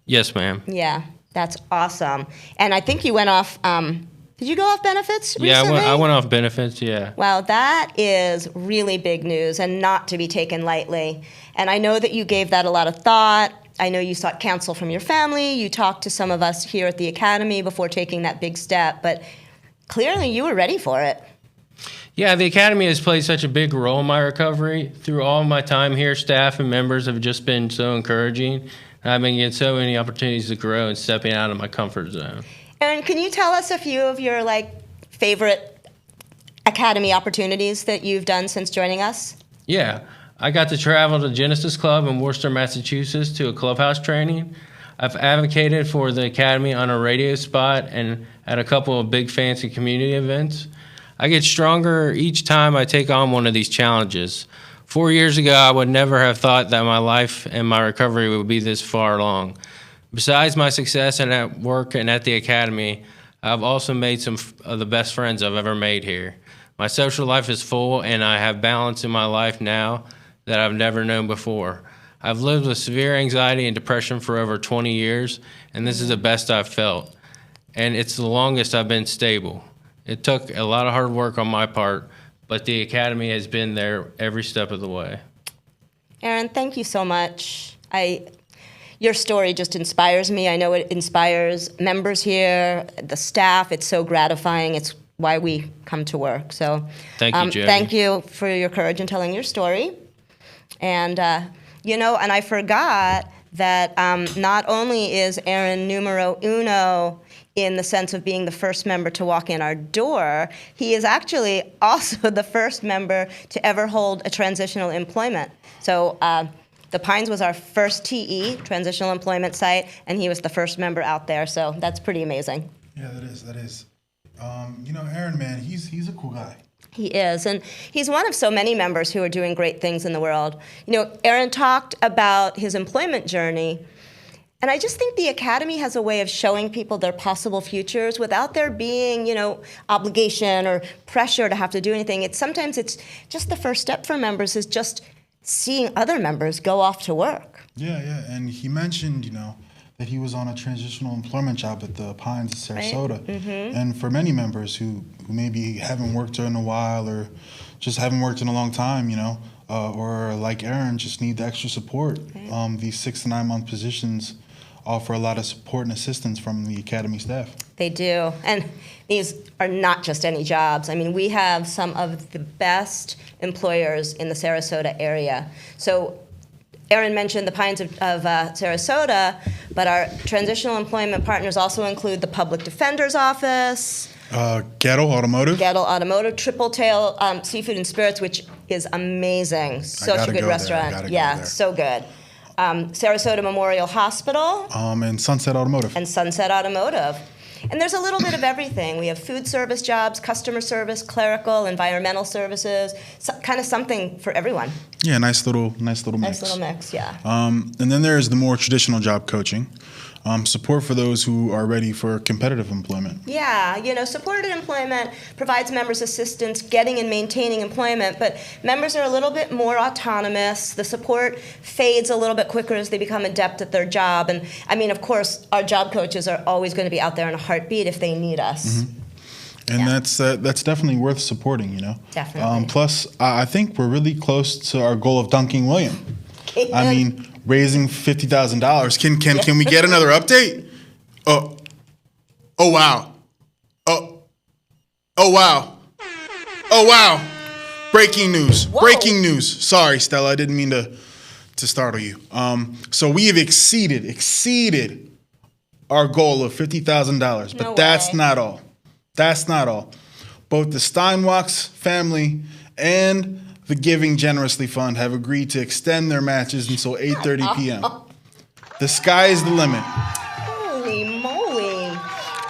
Yes, ma'am. Yeah, that's awesome. And I think you went off. Did you go off benefits recently? Yeah, I went off benefits. Yeah. Wow, that is really big news and not to be taken lightly. And I know that you gave that a lot of thought I know you sought counsel from your family. You talked to some of us here at the Academy before taking that big step, but clearly you were ready for it. Yeah, the Academy has played such a big role in my recovery. Through all my time here, staff and members have just been so encouraging. And I've been getting so many opportunities to grow and stepping out of my comfort zone. Aaron, can you tell us a few of your favorite Academy opportunities that you've done since joining us? Yeah, I got to travel to Genesis Club in Worcester, Massachusetts to a clubhouse training. I've advocated for the Academy on a radio spot and at a couple of big fancy community events. I get stronger each time I take on one of these challenges. 4 years ago, I would never have thought that my life and my recovery would be this far along. Besides my success and at work and at the Academy, I've also made some of the best friends I've ever made here. My social life is full, and I have balance in my life now that I've never known before. I've lived with severe anxiety and depression for over 20 years, and this is the best I've felt. And it's the longest I've been stable. It took a lot of hard work on my part, but the Academy has been there every step of the way. Aaron, thank you so much. Your story just inspires me. I know it inspires members here, the staff. It's so gratifying. It's why we come to work. So thank you, Jody. Thank you for your courage in telling your story. And, and I forgot that not only is Aaron numero uno in the sense of being the first member to walk in our door, he is actually also the first member to ever hold a transitional employment. So the Pines was our first TE, transitional employment site, and he was the first member out there. So that's pretty amazing. Yeah, that is. Aaron, man, he's a cool guy. He is, and he's one of so many members who are doing great things in the world. Aaron talked about his employment journey, and I just think the Academy has a way of showing people their possible futures without there being, obligation or pressure to have to do anything. Sometimes it's just the first step for members is just seeing other members go off to work. Yeah, and he mentioned, that he was on a transitional employment job at the Pines of Sarasota. Right? Mm-hmm. And for many members who maybe haven't worked in a while or just haven't worked in a long time, or like Aaron, just need the extra support. Right. These 6 to 9 month positions offer a lot of support and assistance from the Academy staff. They do. And these are not just any jobs. I mean, we have some of the best employers in the Sarasota area. So Aaron mentioned the Pines of Sarasota, but our transitional employment partners also include the Public Defender's Office, Gettle Automotive, Triple Tail Seafood and Spirits, which is amazing. Such a good restaurant. Yeah, so good. Sarasota Memorial Hospital. And Sunset Automotive. And there's a little bit of everything. We have food service jobs, customer service, clerical, environmental services, kind of something for everyone. Yeah, nice little mix. Nice little mix, yeah. And then there's the more traditional job coaching. Support for those who are ready for competitive employment. Yeah, supported employment provides members assistance getting and maintaining employment, but members are a little bit more autonomous. The support fades a little bit quicker as they become adept at their job. And I mean, of course, our job coaches are always going to be out there in a heartbeat if they need us. Mm-hmm. And that's definitely worth supporting, Definitely. Plus, I think we're really close to our goal of dunking William. I mean, raising $50,000. Can we get another update? Oh wow. Oh wow. Breaking news. Whoa. Breaking news. Sorry, Stella, I didn't mean to startle you. So we have exceeded our goal of $50,000, but that's not all. That's not all. Both the Steinwachs family and the Giving Generously Fund have agreed to extend their matches until 8:30 p.m. The sky is the limit. Holy moly.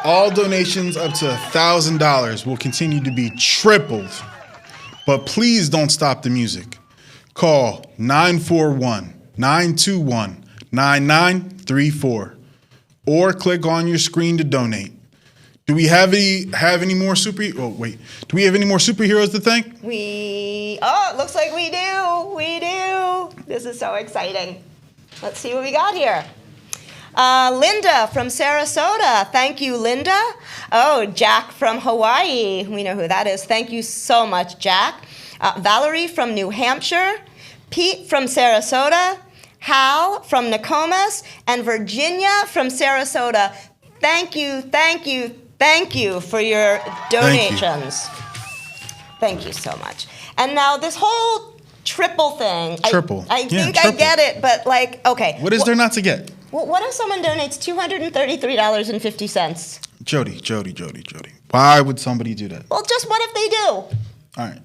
All donations up to $1,000 will continue to be tripled. But please don't stop the music. Call 941-921-9934 or click on your screen to donate. Do we have any more Do we have any more superheroes to thank? It looks like we do. We do. This is so exciting. Let's see what we got here. Linda from Sarasota. Thank you, Linda. Oh, Jack from Hawaii. We know who that is. Thank you so much, Jack. Valerie from New Hampshire. Pete from Sarasota. Hal from Nokomis, and Virginia from Sarasota. Thank you for your donations. Thank you so much. And now this whole triple thing. Triple. I Yeah, think I triple. get it, but like, okay. What is there not to get? Well, what if someone donates $233.50? Jody. Why would somebody do that? Well, just what if they do? All right.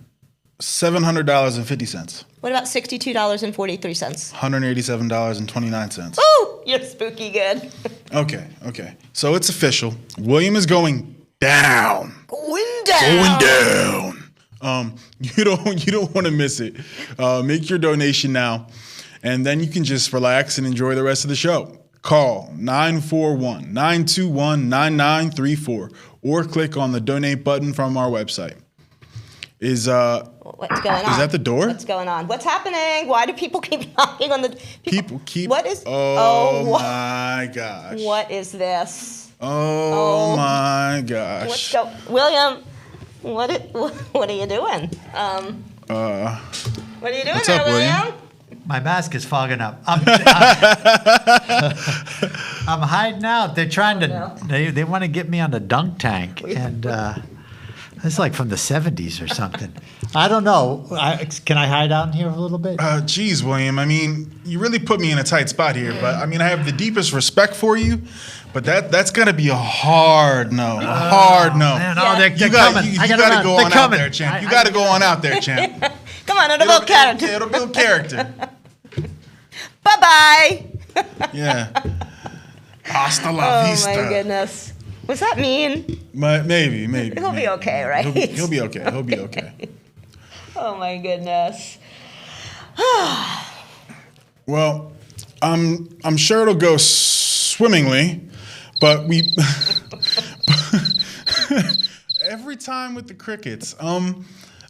$700.50. What about $62.43? $187.29. Ooh, you're spooky good. Okay. So it's official. William is going down. Going down. You don't want to miss it. Make your donation now, and then you can just relax and enjoy the rest of the show. Call 941-921-9934 or click on the donate button from our website. What's going on? Is that the door? What's going on? What's happening? Why do people keep knocking on the... People keep... What is... my gosh. What is this? Oh my gosh. William, what are you doing? What are you doing what's there, up, William? My mask is fogging up. I'm hiding out. They're trying to. They want to get me on the dunk tank, and it's like from the 70s or something. I don't know. Can I hide out in here a little bit? Geez, William. I mean, you really put me in a tight spot here. But I mean, I have the deepest respect for you. But that's gonna be a hard no. Hard no. Man, they're you coming. You gotta go on out there, champ. You gotta go on out there, champ. Come on, it'll build character. It'll build character. Bye-bye. Yeah. Hasta la vista. Oh, my goodness. What's that mean? Maybe. He'll be okay, right? He'll be okay. Oh, my goodness. Well, I'm sure it'll go swimmingly, but every time with the crickets.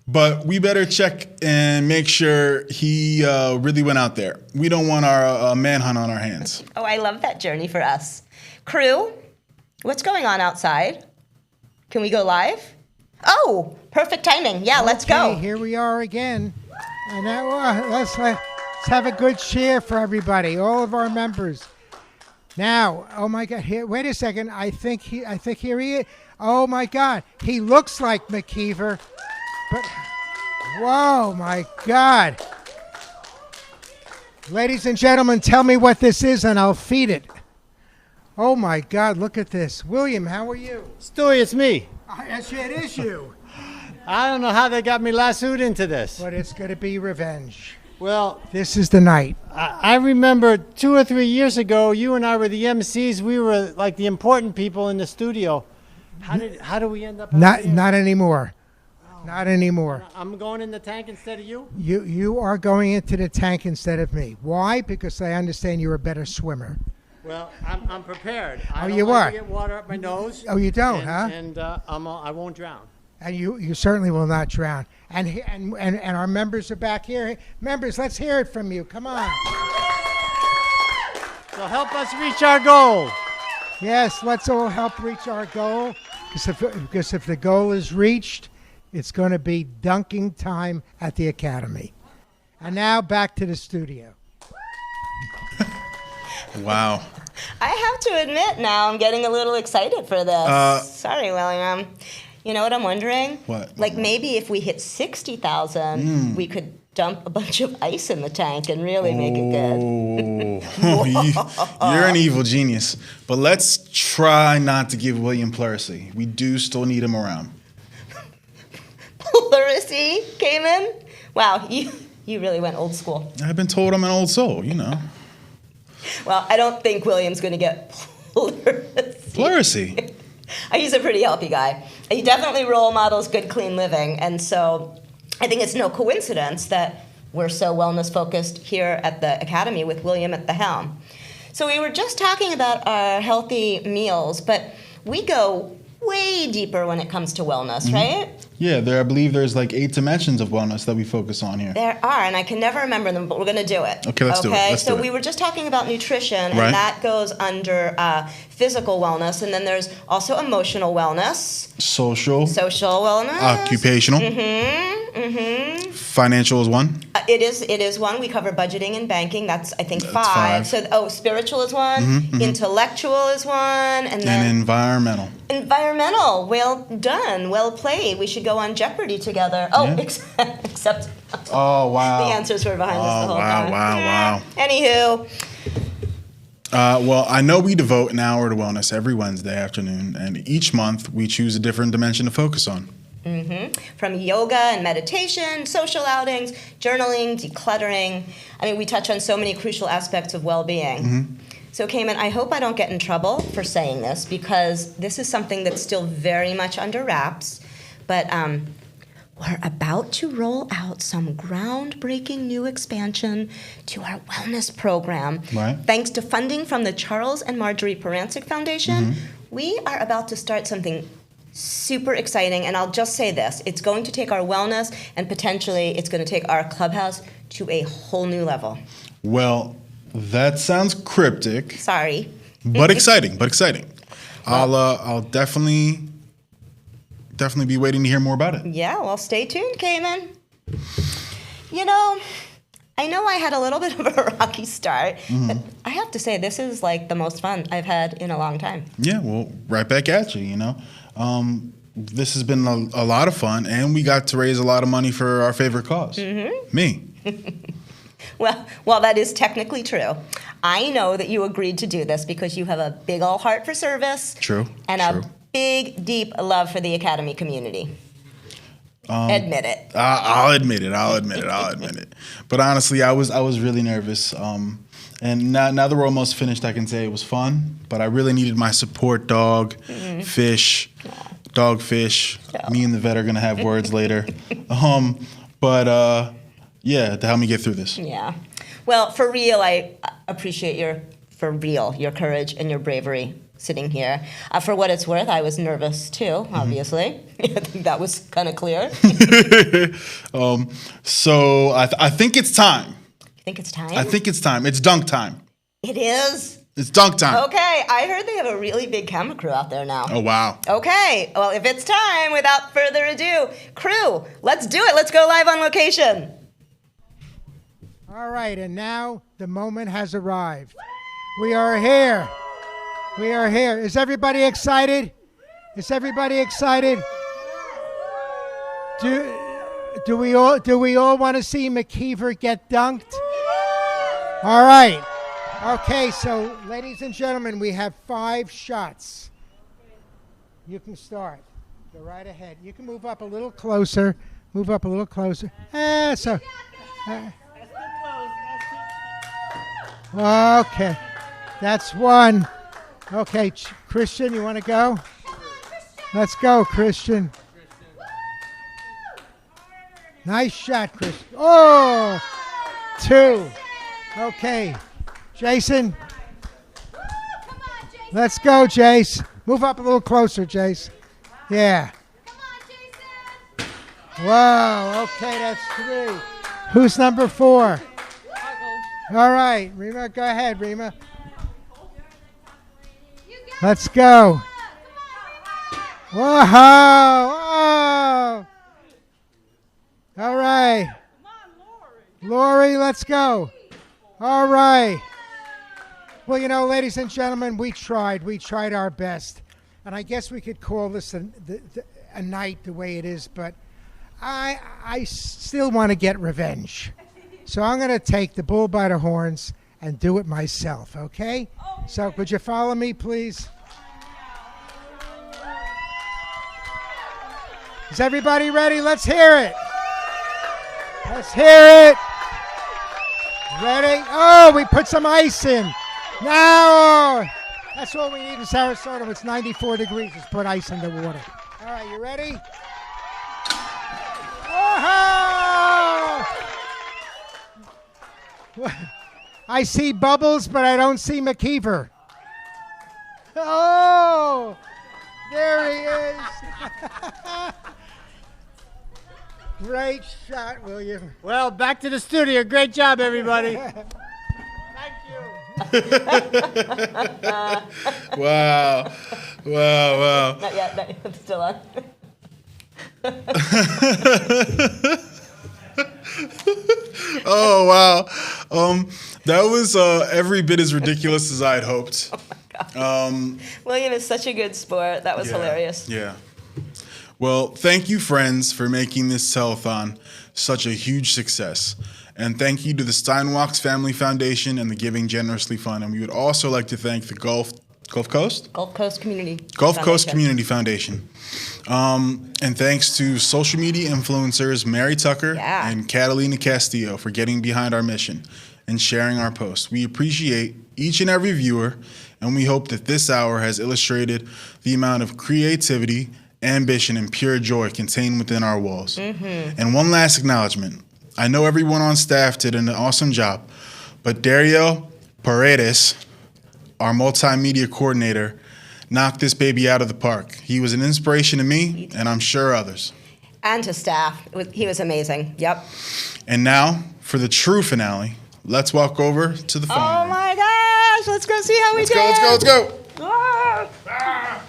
But we better check and make sure he really went out there. We don't want our manhunt on our hands. Oh, I love that journey for us. Crew, what's going on outside? Can we go live? Oh, perfect timing. Yeah, let's go. Here we are again. And now, let's have a good cheer for everybody, all of our members. Now, oh my God! Here, wait a second. I think here he is. Oh my God! He looks like McKeever, but whoa, my God! Ladies and gentlemen, tell me what this is, and I'll feed it. Oh my God! Look at this, William. How are you? Stewie, it's me. Yes, it is you. I don't know how they got me lassoed into this. But it's going to be revenge. Well, this is the night. I remember 2 or 3 years ago, you and I were the MCs. We were like the important people in the studio. How do we end up? Not anymore. Oh. Not anymore. I'm going in the tank instead of you? You are going into the tank instead of me. Why? Because I understand you're a better swimmer. Well, I'm prepared. I don't you like are? to get water up my nose. Oh, you don't, huh? And I won't drown. And you certainly will not drown. And our members are back here. Members, let's hear it from you. Come on. So help us reach our goal. Yes, let's all help reach our goal. Because if the goal is reached, it's going to be dunking time at the Academy. And now back to the studio. Wow. I have to admit now I'm getting a little excited for this. Sorry, William. You know what I'm wondering? What? Like maybe if we hit 60,000, we could dump a bunch of ice in the tank and really make it good. You're an evil genius. But let's try not to give William pleurisy. We do still need him around. Pleurisy came in? Wow, you really went old school. I've been told I'm an old soul, you know. Well, I don't think William's going to get pleurisy. Pleurisy? He's a pretty healthy guy. He definitely role models good, clean living. And so I think it's no coincidence that we're so wellness focused here at the Academy with William at the helm. So we were just talking about our healthy meals, but we go way deeper when it comes to wellness, right? Yeah, I believe there's like 8 dimensions of wellness that we focus on here. There are, and I can never remember them, but we're going to do it. Okay, let's do it. So we were just talking about nutrition, and Right. that goes under physical wellness, and then there's also emotional wellness. Social Social wellness. Occupational. Mm-hmm. Mm-hmm. Financial is one. It is one. We cover budgeting and banking. That's, I think, five. So, spiritual is one. Intellectual is one. And then environmental. Environmental. Well done. Well played. We should go on Jeopardy together. Except. Oh, wow. The answers were behind us the whole time. Wow. Anywho. Well, I know we devote an hour to wellness every Wednesday afternoon, and each month we choose a different dimension to focus on. From yoga and meditation, social outings, journaling, decluttering. I mean, we touch on so many crucial aspects of well-being. So, Cayman, I hope I don't get in trouble for saying this, because this is something that's still very much under wraps. But we're about to roll out some groundbreaking new expansion to our wellness program. Right. Thanks to funding from the Charles and Marjorie Parancic Foundation, we are about to start something super exciting, and I'll just say this. It's going to take our wellness, and potentially it's going to take our clubhouse to a whole new level. Well, that sounds cryptic. Sorry. But exciting. I'll definitely be waiting to hear more about it. Yeah, well, stay tuned, Cayman. I know I had a little bit of a rocky start, but I have to say this is like the most fun I've had in a long time. Yeah, well, right back at you, This has been a lot of fun, and we got to raise a lot of money for our favorite cause. Me. Well, that is technically true. I know that you agreed to do this because you have a big old heart for service. True. And a big, deep love for the Academy community. Admit it. I'll admit it. But honestly, I was really nervous. And now that we're almost finished, I can say it was fun. But I really needed my support dog, fish, dogfish. Me and the vet are gonna have words later. Yeah, to help me get through this. Yeah. Well, for real, I appreciate your courage and your bravery sitting here. For what it's worth, I was nervous too, obviously. I think that was kind of clear. So I think it's time. You think it's time? I think it's time. It's dunk time. It is? It's dunk time. Okay, I heard they have a really big camera crew out there now. Oh, wow. Okay, well, if it's time, without further ado, crew, let's do it. Let's go live on location. All right, and now the moment has arrived. We are here. We are here. Is everybody excited? Is everybody excited? Do we all want to see McKeever get dunked? All right. Okay, so ladies and gentlemen, we have 5 shots. You can start. Go right ahead. You can move up a little closer. Move up a little closer. Okay, that's one. Okay, Christian, you want to go? Let's go, Christian. Nice shot, Christian. Oh, 2. Okay, Jason. Let's go, Jace. Move up a little closer, Jace. Yeah. Whoa, okay, that's 3. Who's number 4? All right, Rima, go ahead, Rima. Let's go. Whoa, whoa. All right. Lori, let's go. All right. Well, ladies and gentlemen, we tried our best. And I guess we could call this a night the way it is, but I still want to get revenge. So I'm going to take the bull by the horns and do it myself, okay? So could you follow me, please? Is everybody ready? Let's hear it. Let's hear it. Ready? Oh, we put some ice in. Now, that's all we need in Sarasota. It's 94 degrees. Just put ice in the water. All right, you ready? Whoa! I see Bubbles, but I don't see McKeever. Oh, there he is. Great shot, William. Well, back to the studio. Great job, everybody. Wow. Not yet. It's still on. Oh, wow. That was every bit as ridiculous as I had hoped. William is such a good sport. That was hilarious. Yeah. Well, thank you, friends, for making this telethon such a huge success. And thank you to the Steinwachs Family Foundation and the Giving Generously Fund. And we would also like to thank the Gulf Coast Community Foundation. And thanks to social media influencers Mary Tucker and Catalina Castillo for getting behind our mission and sharing our posts. We appreciate each and every viewer, and we hope that this hour has illustrated the amount of creativity, ambition, and pure joy contained within our walls. And one last acknowledgement. I know everyone on staff did an awesome job, but Dario Paredes, our multimedia coordinator, knocked this baby out of the park. He was an inspiration to me, and I'm sure others. And to staff. He was amazing. Yep. And now, for the true finale, let's walk over to the phone. Oh my gosh, let's go see how we did. Let's go. Ah.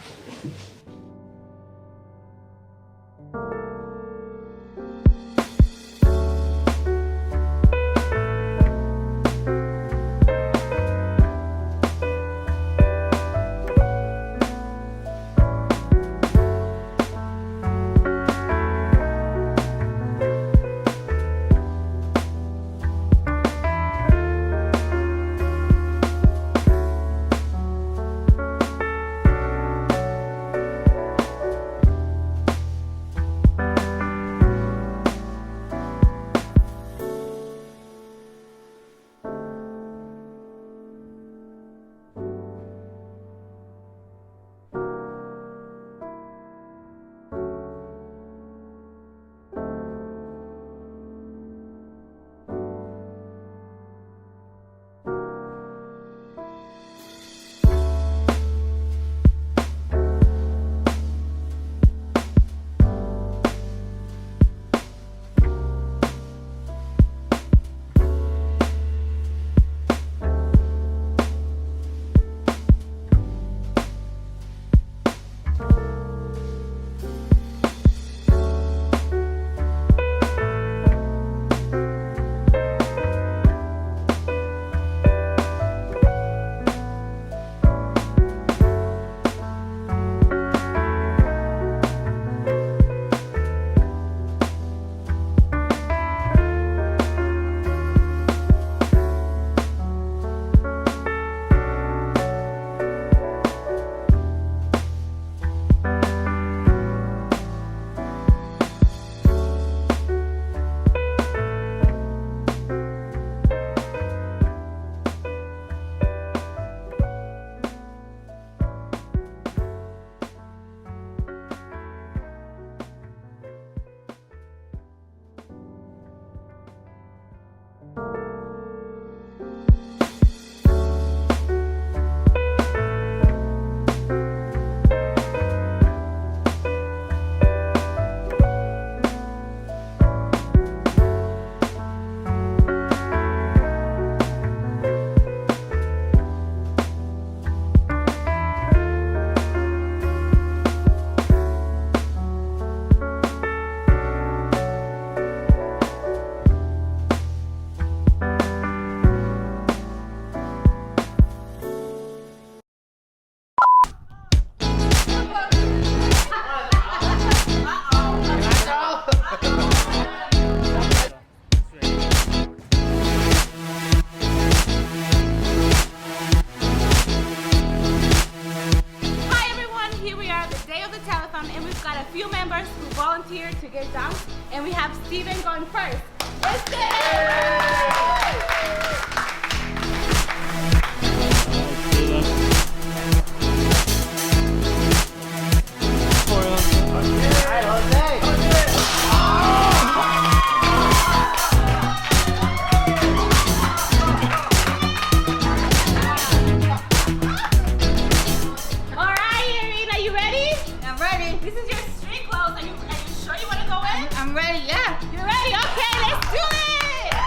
volunteered to get dunked, and we have Steven going first. Let's do it! I'm ready, yeah. You're ready? Okay, let's do it!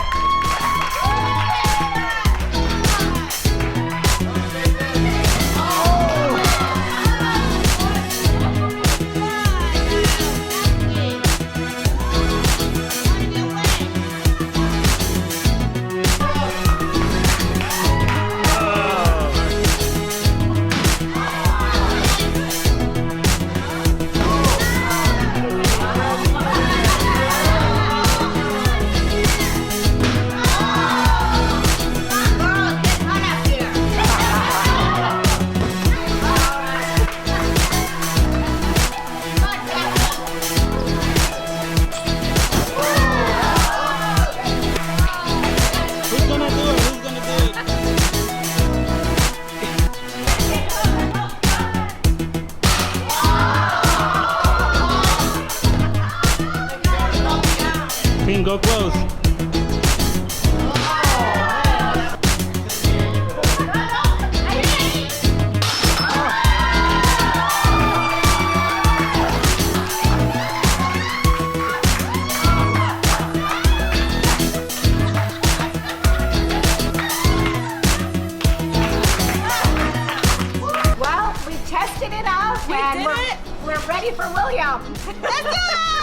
ready for William. Let's do it!